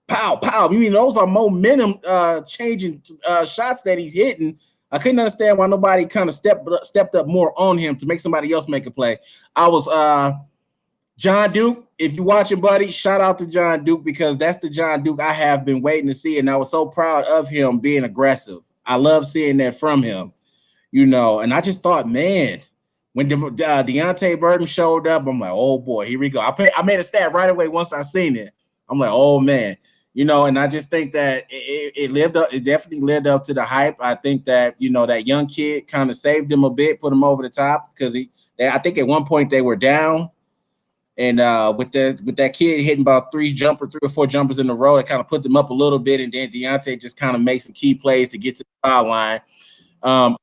Pow, pow. Those are momentum changing shots that he's hitting. I couldn't understand why nobody kind of stepped up more on him to make somebody else make a play. I was John Duke. If you're watching, buddy, shout out to John Duke, because that's the John Duke I have been waiting to see, and I was so proud of him being aggressive. I love seeing that from him, and I just thought, man, when Deontay Burton showed up, I'm like, oh boy, here we go. I made a stat right away once I seen it. I'm like, oh man. And I just think that it lived up. It definitely lived up to the hype. I think that that young kid kind of saved him a bit, put him over the top, because I think at one point they were down, and with that kid hitting about 3 or 4 jumpers in a row, it kind of put them up a little bit, and then Deontay just kind of made some key plays to get to the foul line. I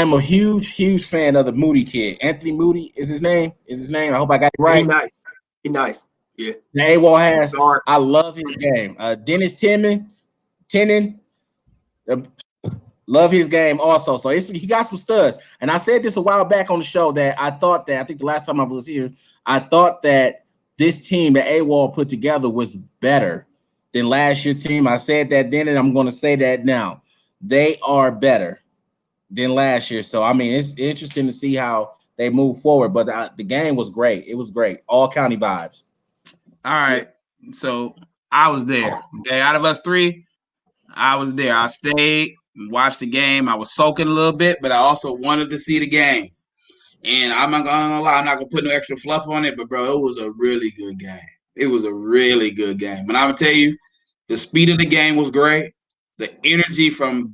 am a huge fan of the Moody kid. Anthony Moody is his name. I hope I got it right. He's nice. Yeah. The AWOL has. I love his game. Dennis Tenen, love his game also. So he got some studs. And I said this a while back on the show that I think the last time I was here, I thought that this team that AWOL put together was better than last year's team. I said that then, and I'm going to say that now. They are better than last year. So, it's interesting to see how they move forward. But the game was great. It was great. All county vibes. All right. So I was there. Okay. Out of us 3, I was there. I stayed, watched the game. I was soaking a little bit, but I also wanted to see the game. And I'm not gonna lie, I'm not gonna put no extra fluff on it, but bro, it was a really good game. It was a really good game. And I'm gonna tell you, the speed of the game was great. The energy from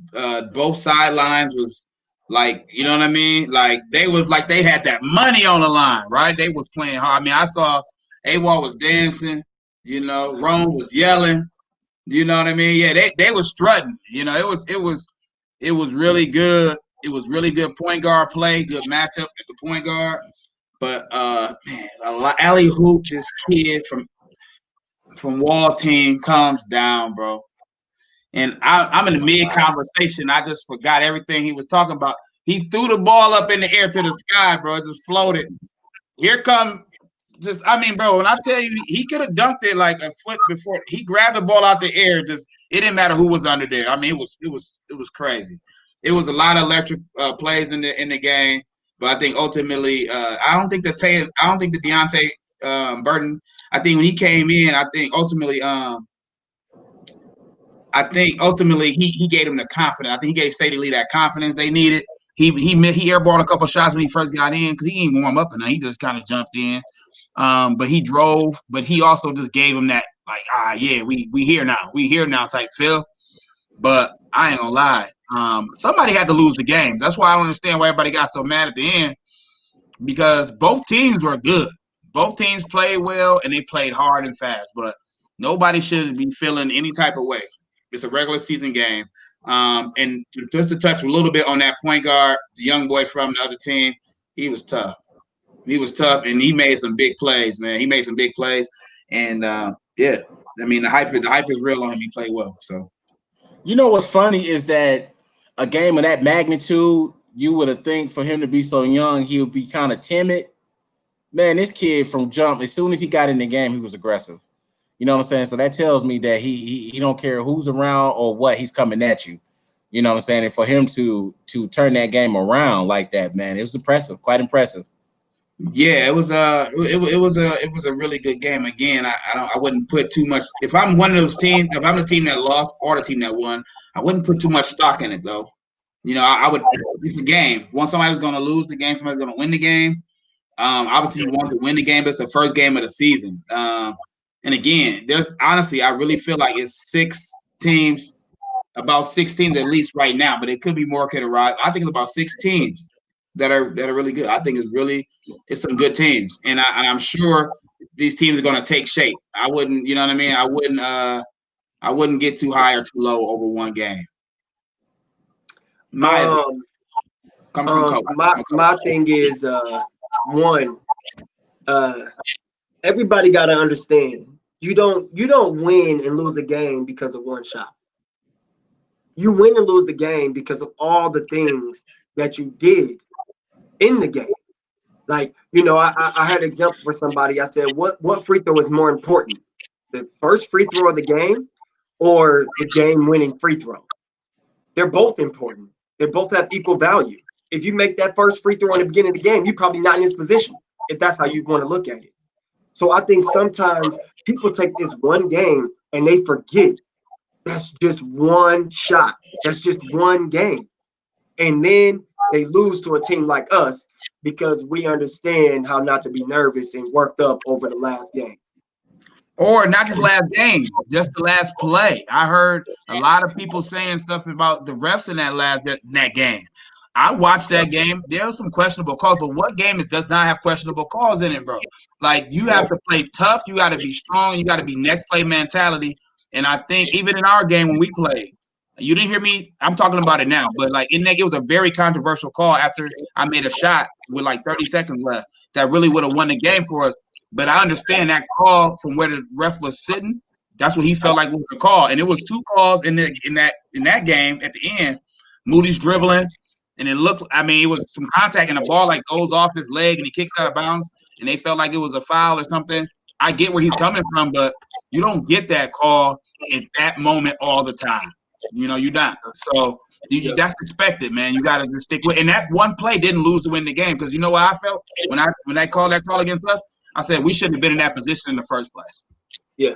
both sidelines was like, you know what I mean? Like they had that money on the line, right? They was playing hard. I saw AWOL was dancing, Rome was yelling, you know what I mean? Yeah, they was strutting. It was really good. It was really good point guard play, good matchup at the point guard. But man, alley hoop, this kid from Wall team comes down, bro. And I'm in the mid conversation. I just forgot everything he was talking about. He threw the ball up in the air to the sky, bro. It just floated. Here come I mean, bro, when I tell you he could have dunked it like a foot before he grabbed the ball out the air, just it didn't matter who was under there. I mean, it was crazy. It was a lot of electric plays in the game, but I think ultimately, I don't think the Deontay Burton. I think when he came in, I think ultimately he gave them the confidence. I think he gave Sadie Lee that confidence they needed. He airballed a couple shots when he first got in because he didn't warm up enough. He just kind of jumped in. But he drove, but he also just gave him that like, yeah, we here now type feel. But I ain't gonna lie. Somebody had to lose the games. That's why I don't understand why everybody got so mad at the end because both teams were good. Both teams played well and they played hard and fast, but nobody should be feeling any type of way. It's a regular season game. And just to touch a little bit on that point guard, the young boy from the other team, he was tough. He was tough, and he made some big plays, man. He made some big plays, and yeah, I mean the hype is real on him. He played well, so. You know what's funny is that a game of that magnitude, you would have think for him to be so young, he would be kind of timid. Man, this kid from jump, as soon as he got in the game, he was aggressive. You know what I'm saying? So that tells me that he don't care who's around or what, he's coming at you. You know what I'm saying? And for him to turn that game around like that, man, it was impressive, quite impressive. Yeah, it was a really good game. Again, I wouldn't put too much. If I'm one of those teams, if I'm the team that lost or the team that won, I wouldn't put too much stock in it though. You know, I would. It's a game. Once somebody was going to lose the game, somebody's going to win the game. Obviously, you want to win the game, but it's the first game of the season. And again, there's honestly, I really feel like it's about 6 teams at least right now, but it could be more. Could arrive. I think it's about 6 teams that are really good. I think it's some good teams, and I'm sure these teams are going to take shape. I wouldn't, you know what I mean? I wouldn't get too high or too low over one game. My thing is one. Everybody got to understand. You don't win and lose a game because of one shot. You win and lose the game because of all the things that you did in the game. Like, you know, I had an example for somebody. I said, what free throw is more important? The first free throw of the game or the game-winning free throw? They're both important. They both have equal value. If you make that first free throw in the beginning of the game, you're probably not in this position, if that's how you want to look at it. So I think sometimes people take this one game and they forget that's just one shot. That's just one game. And then they lose to a team like us because we understand how not to be nervous and worked up over the last game. Or not just last game, just the last play. I heard a lot of people saying stuff about the refs in that game. I watched that game. There were some questionable calls, but what game does not have questionable calls in it, bro? Like, you have to play tough. You got to be strong. You got to be next play mentality. And I think even in our game when we played, you didn't hear me. I'm talking about it now, but like in that, it was a very controversial call after I made a shot with like 30 seconds left that really would have won the game for us. But I understand that call from where the ref was sitting. That's what he felt like was the call, and it was 2 calls in that game at the end. Moody's dribbling, and it looked. I mean, it was some contact, and the ball like goes off his leg, and he kicks out of bounds, and they felt like it was a foul or something. I get where he's coming from, but you don't get that call at that moment all the time. You know, you're not. So that's expected, man. You got to just stick with. And that one play didn't lose to win the game because you know what I felt when I called that call against us. I said we shouldn't have been in that position in the first place. Yeah,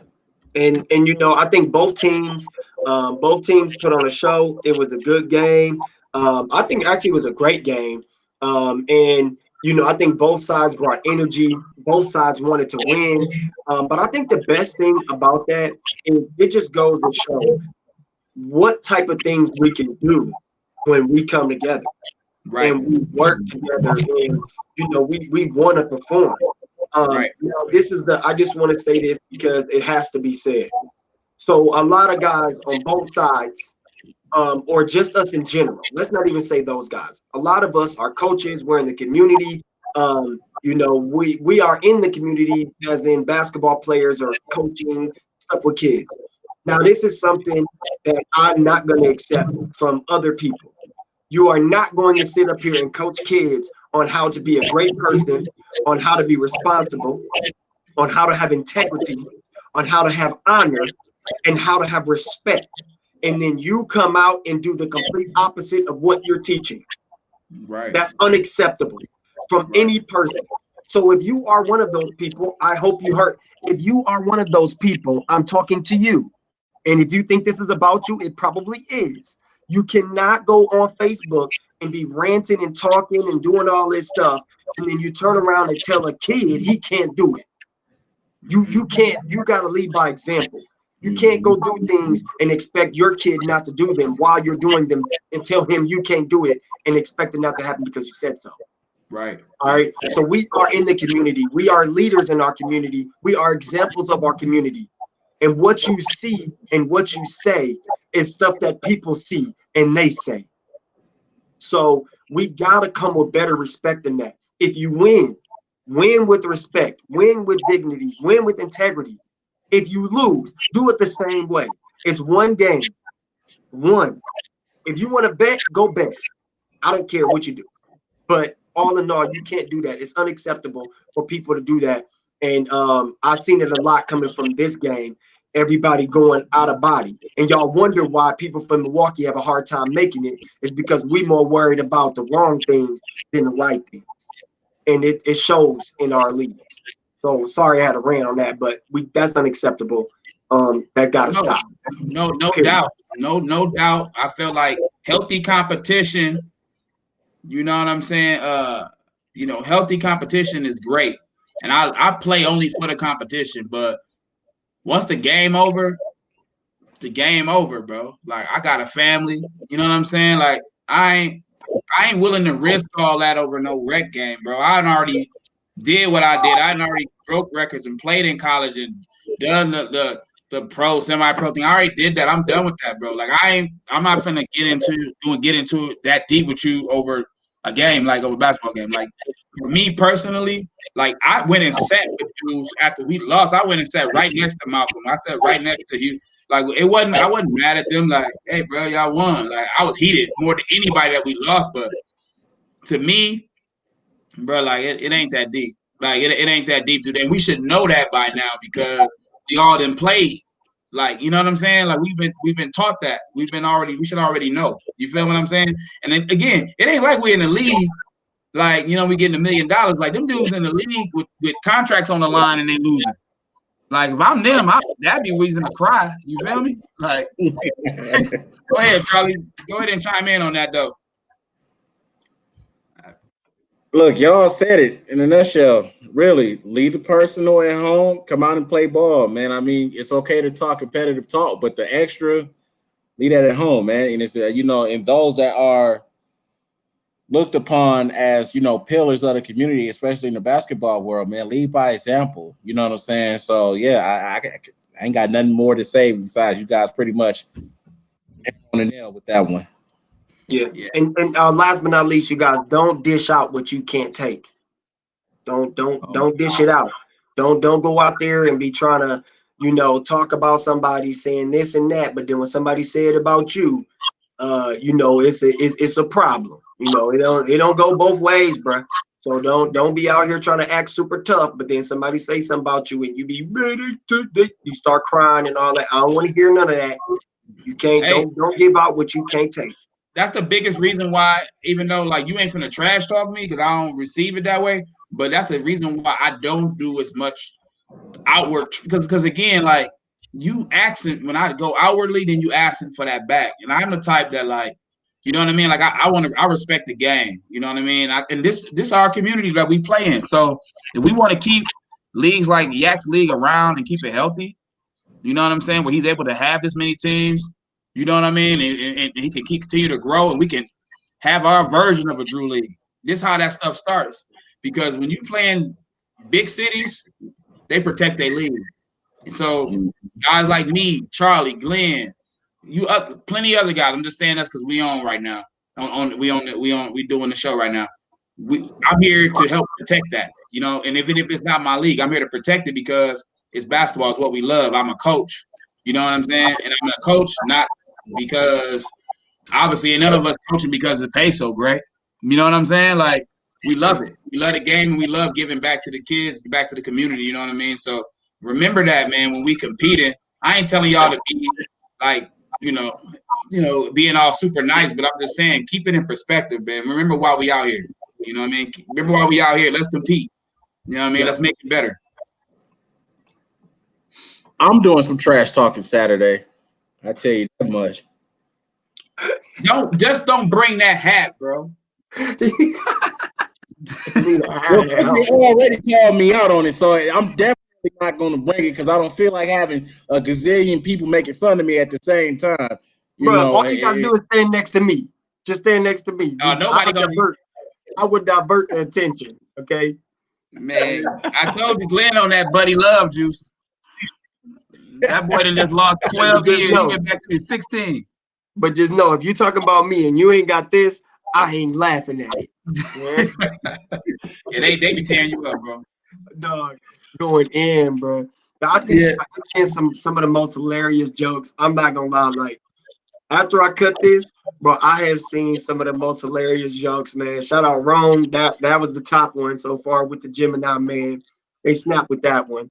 and you know, I think both teams put on a show. It was a good game. I think actually it was a great game. And you know, I think both sides brought energy. Both sides wanted to win. But I think the best thing about that is it just goes to show what type of things we can do when we come together. Right. And we work together, and you know, we want to perform. Right. You know, I just want to say this because it has to be said. So a lot of guys on both sides, or just us in general, let's not even say those guys. A lot of us are coaches. We're in the community. You know, we are in the community as in basketball players or coaching stuff with kids. Now, this is something that I'm not going to accept from other people. You are not going to sit up here and coach kids on how to be a great person, on how to be responsible, on how to have integrity, on how to have honor, and how to have respect. And then you come out and do the complete opposite of what you're teaching. Right. That's unacceptable from any person. So if you are one of those people, I hope you heard. If you are one of those people, I'm talking to you. And if you think this is about you, it probably is. You cannot go on Facebook and be ranting and talking and doing all this stuff, and then you turn around and tell a kid he can't do it. You can't. You got to lead by example. You can't go do things and expect your kid not to do them while you're doing them, and tell him you can't do it and expect it not to happen because you said so. Right. All right. So we are in the community. We are leaders in our community. We are examples of our community. And what you see and what you say is stuff that people see and they say. So we got to come with better respect than that. If you win, win with respect, win with dignity, win with integrity. If you lose, do it the same way. It's one game. One. If you want to bet, go bet. I don't care what you do. But all in all, you can't do that. It's unacceptable for people to do that. And I've seen it a lot coming from this game. Everybody going out of body. And y'all wonder why people from Milwaukee have a hard time making it. It's because we more worried about the wrong things than the right things. And it shows in our leagues. So sorry I had a rant on that, but that's unacceptable. That gotta stop. No doubt. No doubt. I feel like healthy competition, you know what I'm saying? Healthy competition is great. And I play only for the competition, but once the game over, it's the game over, bro. Like I got a family, you know what I'm saying? Like I ain't willing to risk all that over no rec game, bro. I already did what I did. I already broke records and played in college and done the pro, semi-pro thing. I already did that. I'm done with that, bro. Like I'm not finna get into it that deep with you over a game, like over a basketball game. Like for me personally, like I went and sat with dudes after we lost. I went and sat right next to Malcolm. I sat right next to you. Like I wasn't mad at them. Like, hey, bro, y'all won. Like I was heated more than anybody that we lost. But to me, bro, like it ain't that deep. Like it ain't that deep today. And we should know that by now because y'all done played. Like, you know what I'm saying? Like we've been taught that. We should already know. You feel what I'm saying? And then again, it ain't like we're in the league. Like, we getting $1 million. Like them dudes in the league with contracts on the line and they losing. Like if I'm them, that'd be reason to cry. You feel me? Like, go ahead, Charlie. Go ahead and chime in on that though. Look, y'all said it in a nutshell. Really, leave the personal at home. Come out and play ball, man. I mean, it's okay to talk competitive talk, but the extra, leave that at home, man. And it's and those that are looked upon as pillars of the community, especially in the basketball world, man, lead by example. You know what I'm saying? So yeah, I ain't got nothing more to say besides you guys pretty much on the nail with that one. Yeah. And last but not least, you guys don't dish out what you can't take. Don't dish it out. Don't go out there and be trying to talk about somebody saying this and that, but then when somebody say it about you, it's a problem. It don't go both ways, bro. So don't be out here trying to act super tough, but then somebody say something about you and you be ready to you start crying and all that. I don't want to hear none of that. You can't. Don't give out what you can't take. That's the biggest reason why, even though like you ain't finna trash talk me because I don't receive it that way, but that's the reason why I don't do as much outward because again, like you asking when I go outwardly, then you asking for that back. And I'm the type that like, you know what I mean? Like I respect the game. You know what I mean? And this our community that we play in. So if we want to keep leagues like the Yaks League around and keep it healthy, you know what I'm saying? Where he's able to have this many teams, you know what I mean? And he can continue to grow and we can have our version of a Drew League. This is how that stuff starts. Because when you play in big cities, they protect their league. And so guys like me, Charlie, Glenn, plenty of other guys. I'm just saying that's because we on right now. We doing the show right now. I'm here to help protect that, and even if it's not my league, I'm here to protect it because it's basketball, is what we love. I'm a coach. You know what I'm saying? And I'm a coach not because obviously none of us coaching because it pays so great. You know what I'm saying? Like we love it. We love the game, and we love giving back to the kids, back to the community. You know what I mean? So remember that, man. When we competing, I ain't telling y'all to be like, being all super nice, but I'm just saying, keep it in perspective, man. Remember why we out here. You know what I mean? Remember why we out here. Let's compete. You know what I mean? Let's make it better. I'm doing some trash talking Saturday. I tell you that much. Don't bring that hat, bro. They already called me out on it, so I'm definitely not going to bring it because I don't feel like having a gazillion people making fun of me at the same time. All you gotta do is stand next to me. Just stand next to me. I would divert the attention. Okay, man. I told you, Glenn, on that Buddy Love juice. That boy done just lost 12 years. He went back to his 16. But just know, if you talking about me and you ain't got this, I ain't laughing at it. Yeah, they be tearing you up, bro. Dog, going in, bro. I think some of the most hilarious jokes. I'm not gonna lie, like after I cut this, bro, I have seen some of the most hilarious jokes, man. Shout out Rome. That was the top one so far with the Gemini man. They snapped with that one.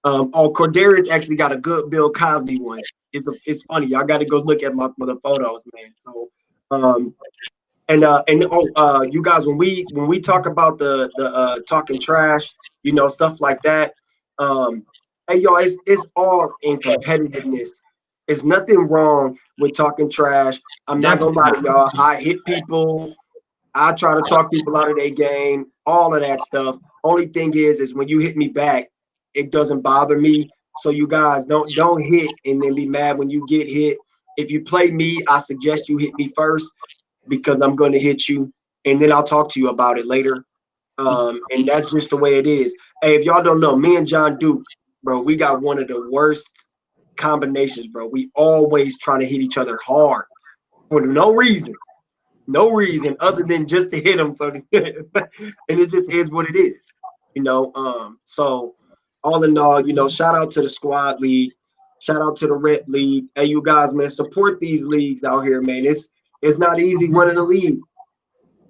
Cordarius actually got a good Bill Cosby one. It's funny. Y'all got to go look at the photos, man. So, you guys, when we talk about the talking trash, stuff like that. Hey, yo, it's all in competitiveness. There's nothing wrong with talking trash. I'm not gonna lie to y'all. I hit people. I try to talk people out of their game. All of that stuff. Only thing is when you hit me back, it doesn't bother me. So you guys don't hit and then be mad when you get hit. If you play me, I suggest you hit me first because I'm going to hit you, and then I'll talk to you about it later. And that's just the way it is. Hey, if y'all don't know, me and John Duke, bro, we got one of the worst combinations, bro. We always trying to hit each other hard for no reason other than just to hit them. So, and it just is what it is, So all in all, shout out to the squad league, shout out to the rep league. Hey, you guys, man, support these leagues out here, man. It's not easy running a league.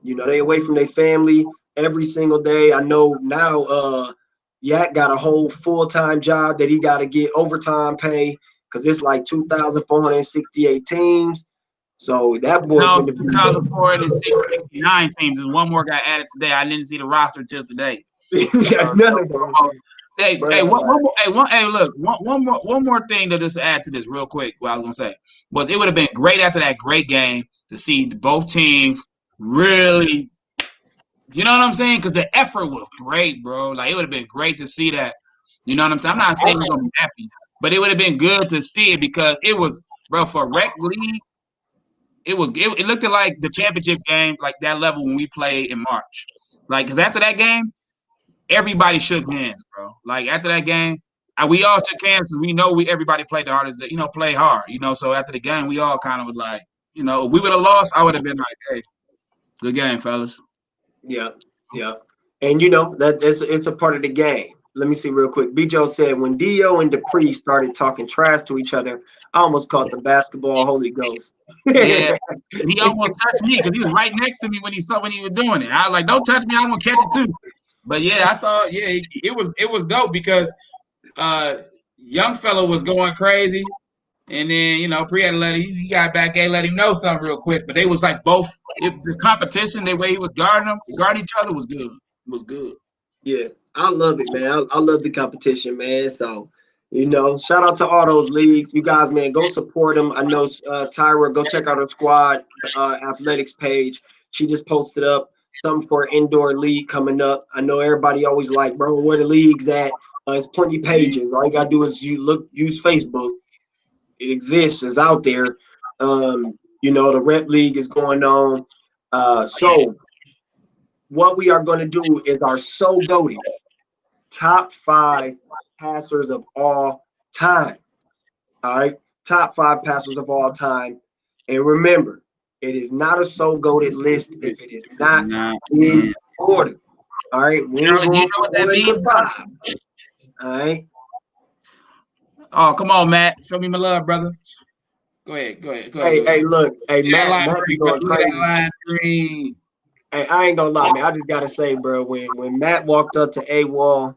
They away from their family every single day. I know now Yak got a whole full-time job that he got to get overtime pay because it's like 2,468 teams. So that boy no, 2,469 teams, and one more got added today. I didn't see the roster till today. Hey, one more thing to just add to this real quick. What I was gonna say was it would have been great after that great game to see both teams really, you know what I'm saying? Because the effort was great, bro. Like it would have been great to see that. You know what I'm saying? I'm not saying we're gonna be happy, but it would have been good to see it because it was, bro, for rec league. It looked like the championship game, like that level when we played in March. Like, because after that game, everybody shook hands, bro. Like after that game, we all shook hands and we know everybody played the hardest, play hard, So after the game, we all kind of was like, if we would have lost, I would have been like, hey, good game, fellas. Yeah. And that it's a part of the game. Let me see real quick. B-Joe said when Dio and Dupree started talking trash to each other, I almost caught the basketball Holy Ghost. Yeah, he almost touched me because he was right next to me when he was doing it. I was like, "Don't touch me! I'm gonna catch it too." But yeah, I saw. Yeah, it was dope because young fella was going crazy, and then Pre had to he got back and let him know something real quick. But they was like both the competition, the way he was guarding each other was good. It was good. Yeah, I love it, man. I love the competition, man. So, shout out to all those leagues. You guys, man, go support them. I know Tyra, go check out her squad athletics page. She just posted up something for an indoor league coming up. I know everybody always like, bro, where the league's at. There's plenty pages. All you gotta do is use Facebook. It exists. It's out there. The rep league is going on. So what we are going to do is our So GOATED top 5 passers of all time. All right, top 5 passers of all time. And remember, it is not a So GOATED list if it is not in order. All right, Charlie, do you know what that means? All right. Oh, come on, Matt. Show me my love, brother. Go ahead. Hey, look. Hey, Matt be going crazy. Hey, I ain't gonna lie, man. I just gotta say, bro, when Matt walked up to A-Wall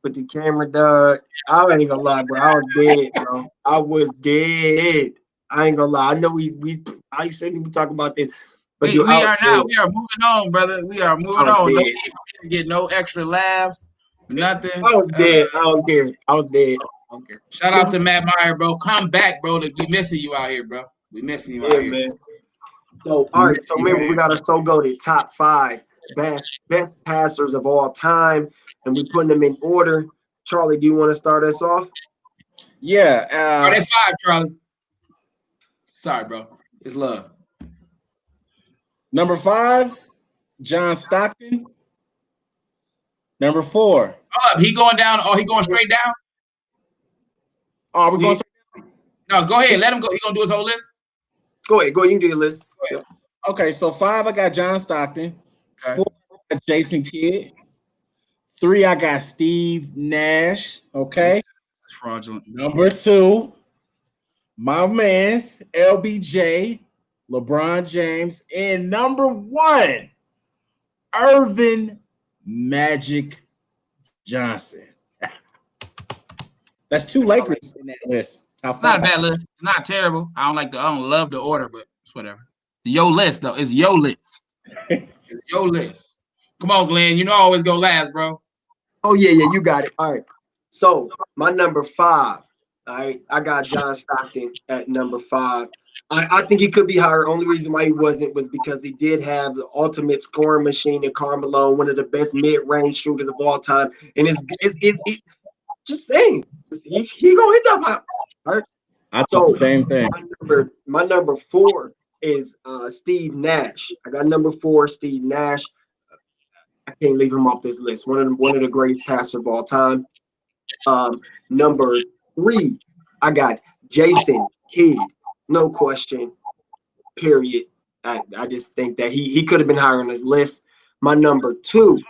with the camera, dog, I ain't gonna lie, bro. I was dead, bro. I was dead. I ain't gonna lie. I know I shouldn't be talking about this, but We dude, I we was are dead. now. We are moving on, brother. We are I moving was on. No dead. need for me to get no extra laughs, nothing. I was dead. I don't care. I was dead. I don't care. Shout out to Matt Meyer, bro. Come back, bro. We missing you out here, bro. We missing you out Yeah, here. man. So, We all right. missing So, you out remember, we here. got our so go to top 5 best passers of all time, and we putting them in order. Charlie, do you want to start us off? Yeah. Are they 5, Charlie? Sorry, bro. It's love. Number 5, John Stockton. Number 4. Hold up. He going down. Oh, he going straight down? Oh, we're going. No, go ahead. Let him go. He gonna do his whole list? Go ahead. You can do your list. Go ahead. Okay, so 5, I got John Stockton. Okay. 4, I got Jason Kidd. 3, I got Steve Nash. Okay. It's fraudulent. Number 2, my man's LBJ, LeBron James, and number 1, Irvin Magic Johnson. That's 2 Lakers in that list. It's not a bad list. It's not terrible. I don't love the order, but it's whatever. Your list though. It's your list. It's your list. Come on, Glenn. You know I always go last, bro. Oh yeah, you got it. All right. So my number 5. All right, I got John Stockton at number 5. I think he could be higher. Only reason why he wasn't was because he did have the ultimate scoring machine in Carmelo, one of the best mid-range shooters of all time. And it's just saying, he gonna hit that pop. All right. I thought the same thing. My number 4 is Steve Nash. I got number 4, Steve Nash. I can't leave him off this list. One of the greatest passers of all time. Number 3, I got Jason Kidd. No question. Period. I just think that he could have been higher on this list. My number 2,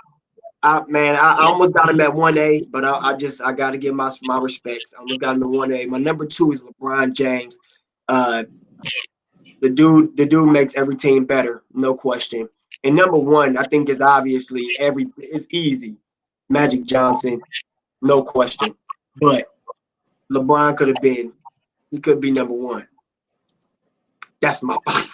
I almost got him at 1A, but I got to give my respects. I almost got him at 1A. My number 2 is LeBron James. The dude makes every team better, no question. And number 1, I think is obviously it's easy. Magic Johnson, no question. But LeBron could be number 1. That's my point.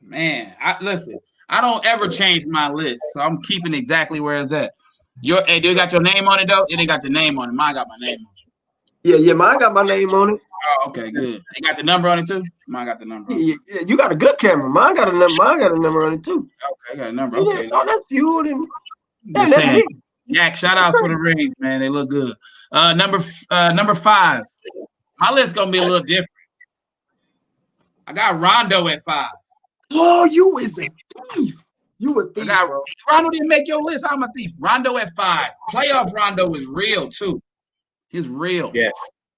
Man, listen. I don't ever change my list, so I'm keeping exactly where it's at. Hey, do you got your name on it though? It ain't got the name on it. Mine got my name on it. Yeah, mine got my name on it. Oh, okay, good. They got the number on it too. Mine got the number. On it. Yeah, you got a good camera. Mine got a number on it too. Okay, I got a number. Okay, oh, that's you. And that's me. Yak, shout out for the rings, man. They look good. Number 5. My list gonna be a little different. I got Rondo at 5. Oh, you is a thief. You a thief, bro. Rondo didn't make your list. I'm a thief. Rondo at 5. Playoff Rondo is real too. He's real. Yes.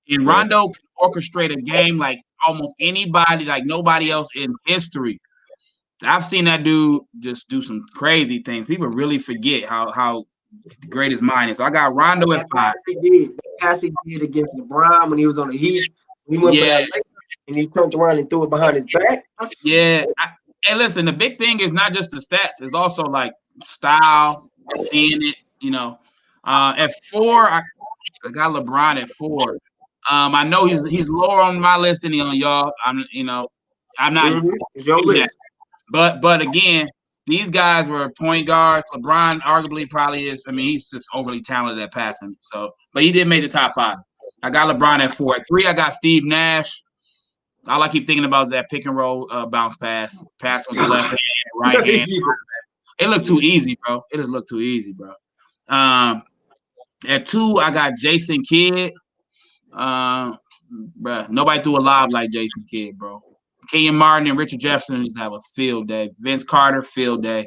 And Rondo can orchestrate a game like almost anybody, like nobody else in history. I've seen that dude just do some crazy things. People really forget how great his mind is. So I got Rondo at 5. The pass he did against LeBron when he was on the Heat. He went for that leg, and he turned around and threw it behind his back. And listen, the big thing is not just the stats; it's also like style, seeing it. At 4, I got LeBron at 4. I know he's lower on my list than on y'all. I'm not. It's your list. But again, these guys were point guards. LeBron arguably probably is. I mean, he's just overly talented at passing. So, but he did make the top 5. I got LeBron at 4. At 3, I got Steve Nash. All I keep thinking about is that pick and roll bounce pass with the left hand, right hand. It looked too easy, bro. It just looked too easy, bro. At 2, I got Jason Kidd. Bro, nobody threw a lob like Jason Kidd, bro. Kenyon Martin and Richard Jefferson just have a field day. Vince Carter, field day.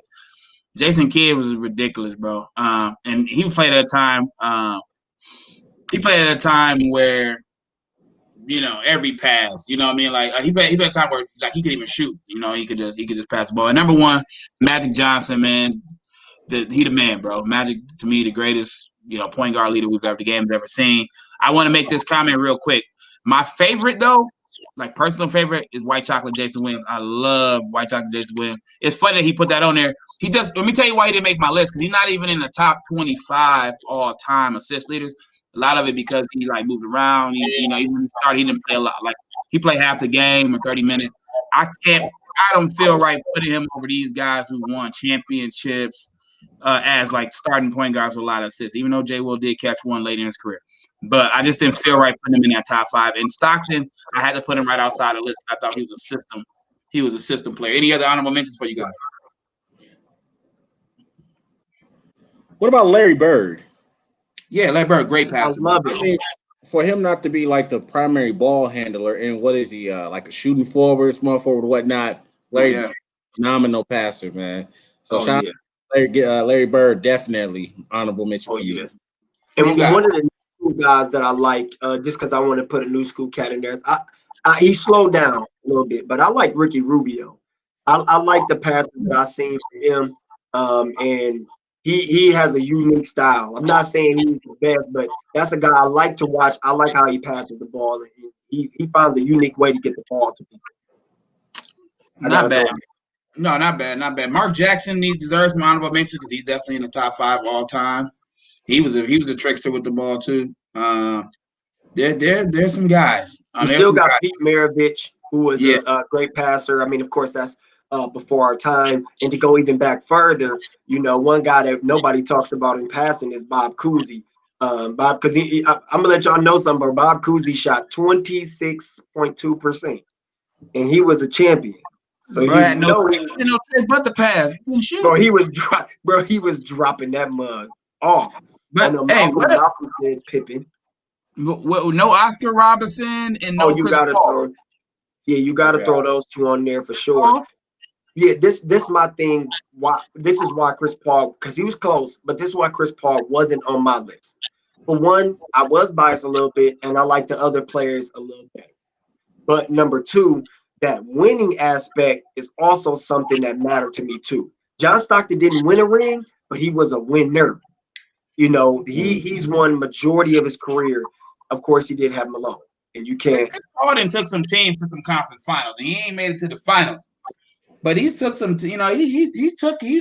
Jason Kidd was ridiculous, bro. And he played at a time. He played at a time where, every pass. You know what I mean? Like he played at a time where like he could even shoot. He could just pass the ball. And number 1, Magic Johnson, man. He the man, bro. Magic to me the greatest, point guard leader the game's ever seen. I want to make this comment real quick. My favorite though like personal favorite is White Chocolate Jason Williams. I love White Chocolate Jason Williams. It's funny that he put that on there. He just let me tell you why he didn't make my list, because he's not even in the top 25 all time assist leaders. A lot of it because he like moved around. Even when he started, he didn't play a lot. Like he played half the game or 30 minutes. I don't feel right putting him over these guys who won championships as like starting point guards with a lot of assists, even though J. Will did catch one late in his career. But I just didn't feel right putting him in that top 5. And Stockton, I had to put him right outside the list. I thought he was a system. He was a system player. Any other honorable mentions for you guys? What about Larry Bird? Yeah, Larry Bird, great passer. I love it. I mean, for him not to be like the primary ball handler, and what is he, like a shooting forward, small forward, whatnot? Larry Bird, phenomenal passer, man. So shout out to Larry Bird, definitely honorable mention for me. And one of the new guys that I like, just because I want to put a new school cat in there, is he slowed down a little bit, but I like Ricky Rubio. I like the passes that I've seen from him, and he has a unique style. I'm not saying he's the best, but that's a guy I like to watch. I like how he passes the ball, and he finds a unique way to get the ball to people. Not bad. No, not bad, not bad. Mark Jackson deserves some honorable mention because he's definitely in the top 5 all time. He was a trickster with the ball too. There's some guys. You still got Pete Maravich, who was a great passer. I mean, of course, that's before our time. And to go even back further, one guy that nobody talks about in passing is Bob Cousy. Bob, because I'm gonna let y'all know something. But Bob Cousy shot 26.2%, and he was a champion. So but the pass. He was dropping that mug off. But Malcolm said Pippen. No Oscar Robertson and no Chris Paul. You gotta throw those two on there for sure. Yeah, this my thing. This is why Chris Paul, because he was close, but this is why Chris Paul wasn't on my list. For one, I was biased a little bit, and I like the other players a little better. But number 2, that winning aspect is also something that mattered to me too. John Stockton didn't win a ring, but he was a winner. He's won majority of his career. Of course, he did have Malone, and you can't. Harden took some teams to some conference finals, and he ain't made it to the finals. But he's took some, he's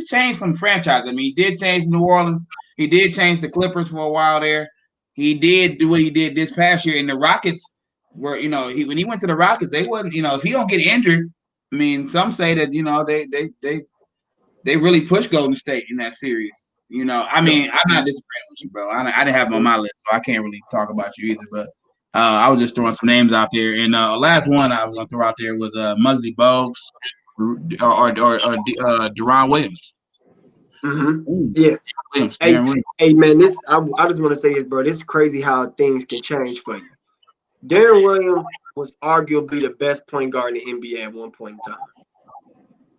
changed some franchises. I mean, he did change New Orleans. He did change the Clippers for a while there. He did do what he did this past year, and the Rockets were, when he went to the Rockets, they wasn't, if he don't get injured. I mean, some say that they really pushed Golden State in that series. I mean, I'm not disagreeing with you, bro. I didn't have him on my list, so I can't really talk about you either. But I was just throwing some names out there. And last one I was gonna throw out there was Muggsy Bogues or Deron Williams. Mm-hmm. Yeah. Williams. Hey, man, I just want to say this, bro. This is crazy how things can change for you. Deron Williams was arguably the best point guard in the NBA at one point in time.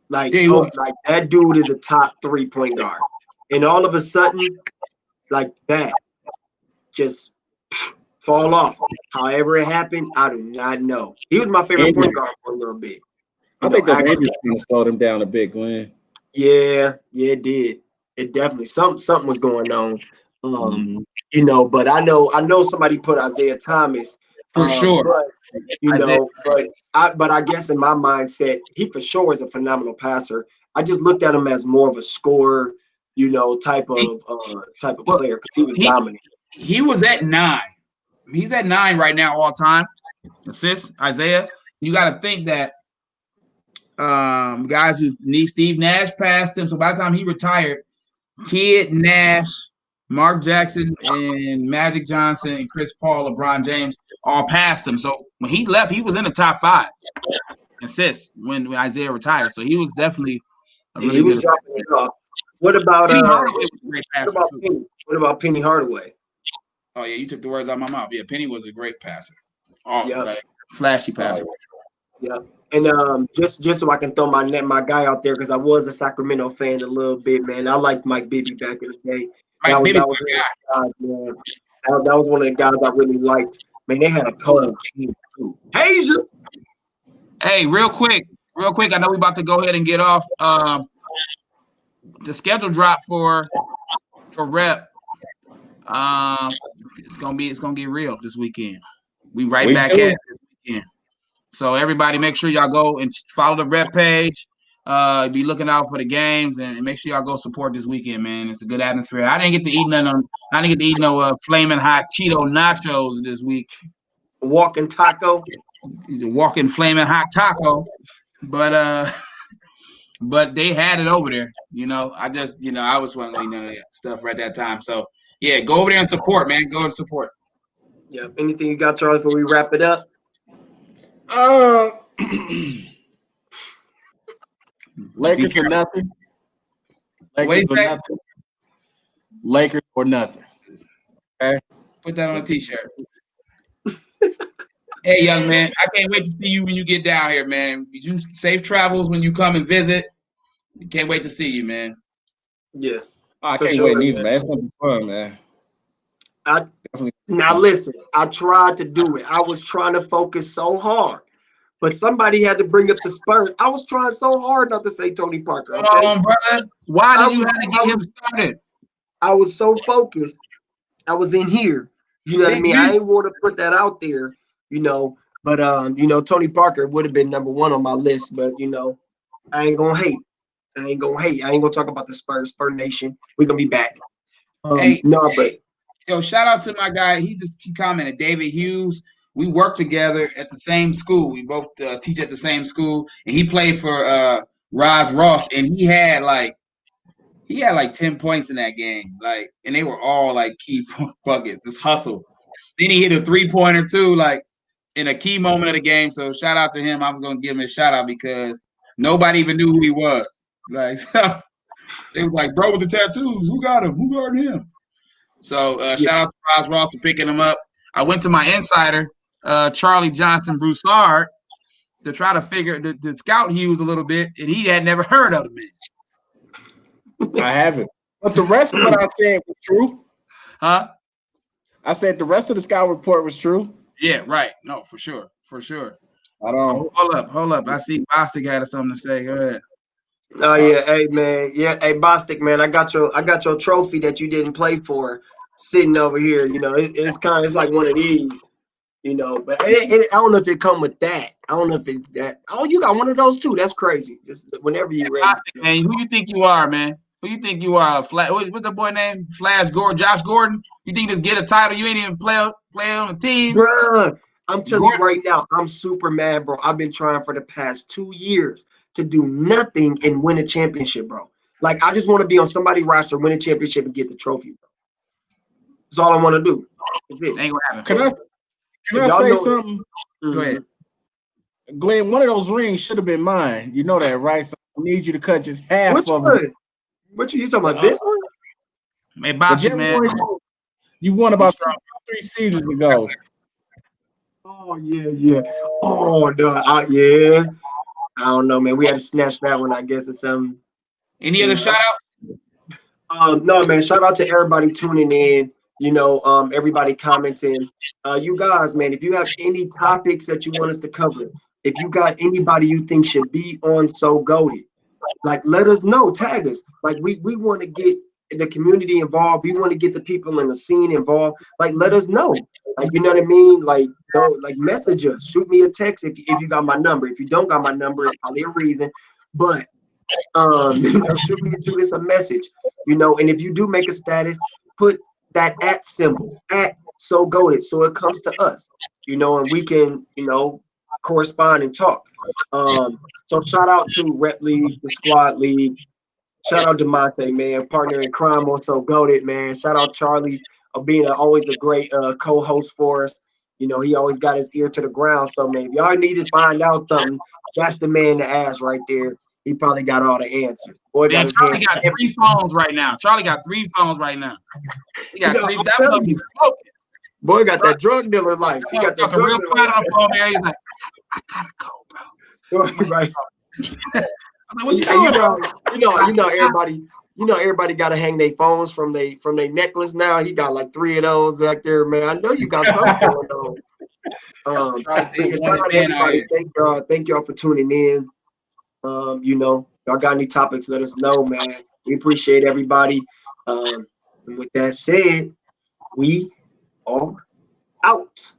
Like that dude is a top 3 point guard. And all of a sudden, like that, just fall off. However it happened, I do not know. He was my favorite point guard for a little bit. I think those injuries kind of slowed him down a bit, Glenn. Yeah, it did. It definitely something was going on. But I know somebody put Isaiah Thomas for sure. But I guess in my mindset, he for sure is a phenomenal passer. I just looked at him as more of a scorer, type of player because he was dominant. He was at 9. He's at 9 right now all time. Assists, Isaiah. You got to think that guys who Steve Nash passed him. So by the time he retired, Kidd, Nash, Mark Jackson, and Magic Johnson, and Chris Paul, LeBron James all passed him. So when he left, he was in the top 5 assists when Isaiah retired. So he was definitely a really good. Dropping it off. What about Penny Hardaway was a great passer? What about Penny Hardaway? Oh yeah, you took the words out of my mouth. Yeah, Penny was a great passer. Flashy passer. Yeah. And just so I can throw my guy out there because I was a Sacramento fan a little bit, man. I liked Mike Bibby back in the day. That was one of the guys I really liked. Man, they had a cold team too. Hey, real quick. I know we about to go ahead and get off. The schedule drop for Rep. It's gonna get real this weekend. We back at it this weekend. So everybody, make sure y'all go and follow the rep page. Be looking out for the games and make sure y'all go support this weekend, man. It's a good atmosphere. I didn't get to eat no flaming hot Cheeto nachos this week. Walking taco. Walking flaming hot taco, but but they had it over there. I just I was wasn't gonna eat none of that stuff right that time. So yeah, go over there and support, man. Go and support. Yeah. Anything you got, Charlie, before we wrap it up? Lakers or nothing. Lakers or nothing. Lakers or nothing. Okay. Put that on a t-shirt. Hey, young man, I can't wait to see you when you get down here, man. You safe travels when you come and visit. Can't wait to see you, man. Yeah. I can't wait neither, man. It's gonna be fun, man. Now listen, I tried to do it. I was trying to focus so hard, but somebody had to bring up the Spurs. I was trying so hard not to say Tony Parker. Okay? Brother. Why did you have to get him started? I was so focused. I was in here. You know what I mean? I ain't want to put that out there, but Tony Parker would have been number one on my list, but I ain't gonna hate. I ain't gonna talk about the Spurs Nation. We're gonna be back. Yo, shout out to my guy. He commented, David Hughes. We work together at the same school. We both teach at the same school, and he played for Roz Ross, and he had like 10 points in that game, and they were all like key buckets. This hustle. Then he hit a 3-pointer too, like in a key moment of the game. So shout out to him. I'm gonna give him a shout out because nobody even knew who he was. Like they was like, bro with the tattoos. Who got him? Who guarded him? So shout out to Roz Ross for picking him up. I went to my insider, Charlie Johnson Broussard, to try to to scout Hughes a little bit, and he had never heard of the man. I haven't. But the rest of what I said was true. Huh? I said the rest of the scout report was true. Yeah, right. No, for sure. For sure. I don't. Hold up. I see Bostic had something to say. Go ahead. Oh yeah, hey man, yeah, hey Bostic man, I got your trophy that you didn't play for sitting over here. It's like one of these, but I don't know if it come with that. I don't know if it's that. Oh, you got one of those too. That's crazy. Just whenever you're ready. Bostic, man, who you think you are, man? Who you think you are? What's the boy name? Flash Gordon, Josh Gordon. You think just get a title? You ain't even play on the team, Bruh, I'm telling you right now, I'm super mad, bro. I've been trying for the past 2 years to do nothing and win a championship, bro. Like, I just want to be on somebody's roster, win a championship, and get the trophy, bro. That's all I want to do. That's it. Ain't gonna happen. Can I say something? Go ahead. Glenn, one of those rings should have been mine. You know that, right? So I need you to cut just half Which of one? it. What you talking about? This one? Man, Bostic, man. You won about 3 seasons ago. Oh, yeah. Oh, no. Yeah. I don't know, man. We had to snatch that one, I guess, or something. Any other shout out? No, man. Shout out to everybody tuning in. Everybody commenting. You guys, man, if you have any topics that you want us to cover, if you got anybody you think should be on So Goated, like let us know. Tag us. Like we want to get the community involved. We want to get the people in the scene involved. Like let us know. Like you know what I mean? Like message us. Shoot me a text if you got my number. If you don't got my number, it's probably a reason. But shoot us a message. And if you do make a status, put that @ symbol at So Goated, so it comes to us. And we can correspond and talk. So shout out to Rep League, the Squad League. Shout out to Monte, man, partner in crime on So Goated, man. Shout out Charlie of being always a great co-host for us. He always got his ear to the ground. So, man, if y'all need to find out something, that's the man to ask right there. He probably got all the answers. Boy, man, Charlie got 3 phones right now. He got 3 3. That must be smoking. Boy got that drug dealer life. He got that drug real quiet on the phone there. He's like, I gotta go, bro. Right. I'm like, what you doing? Everybody got to hang their phones from their necklace now. He got like 3 of those back there, man. I know you got something going on. Everybody, thank y'all for tuning in. Y'all got any topics? Let us know, man. We appreciate everybody. And with that said, we are out.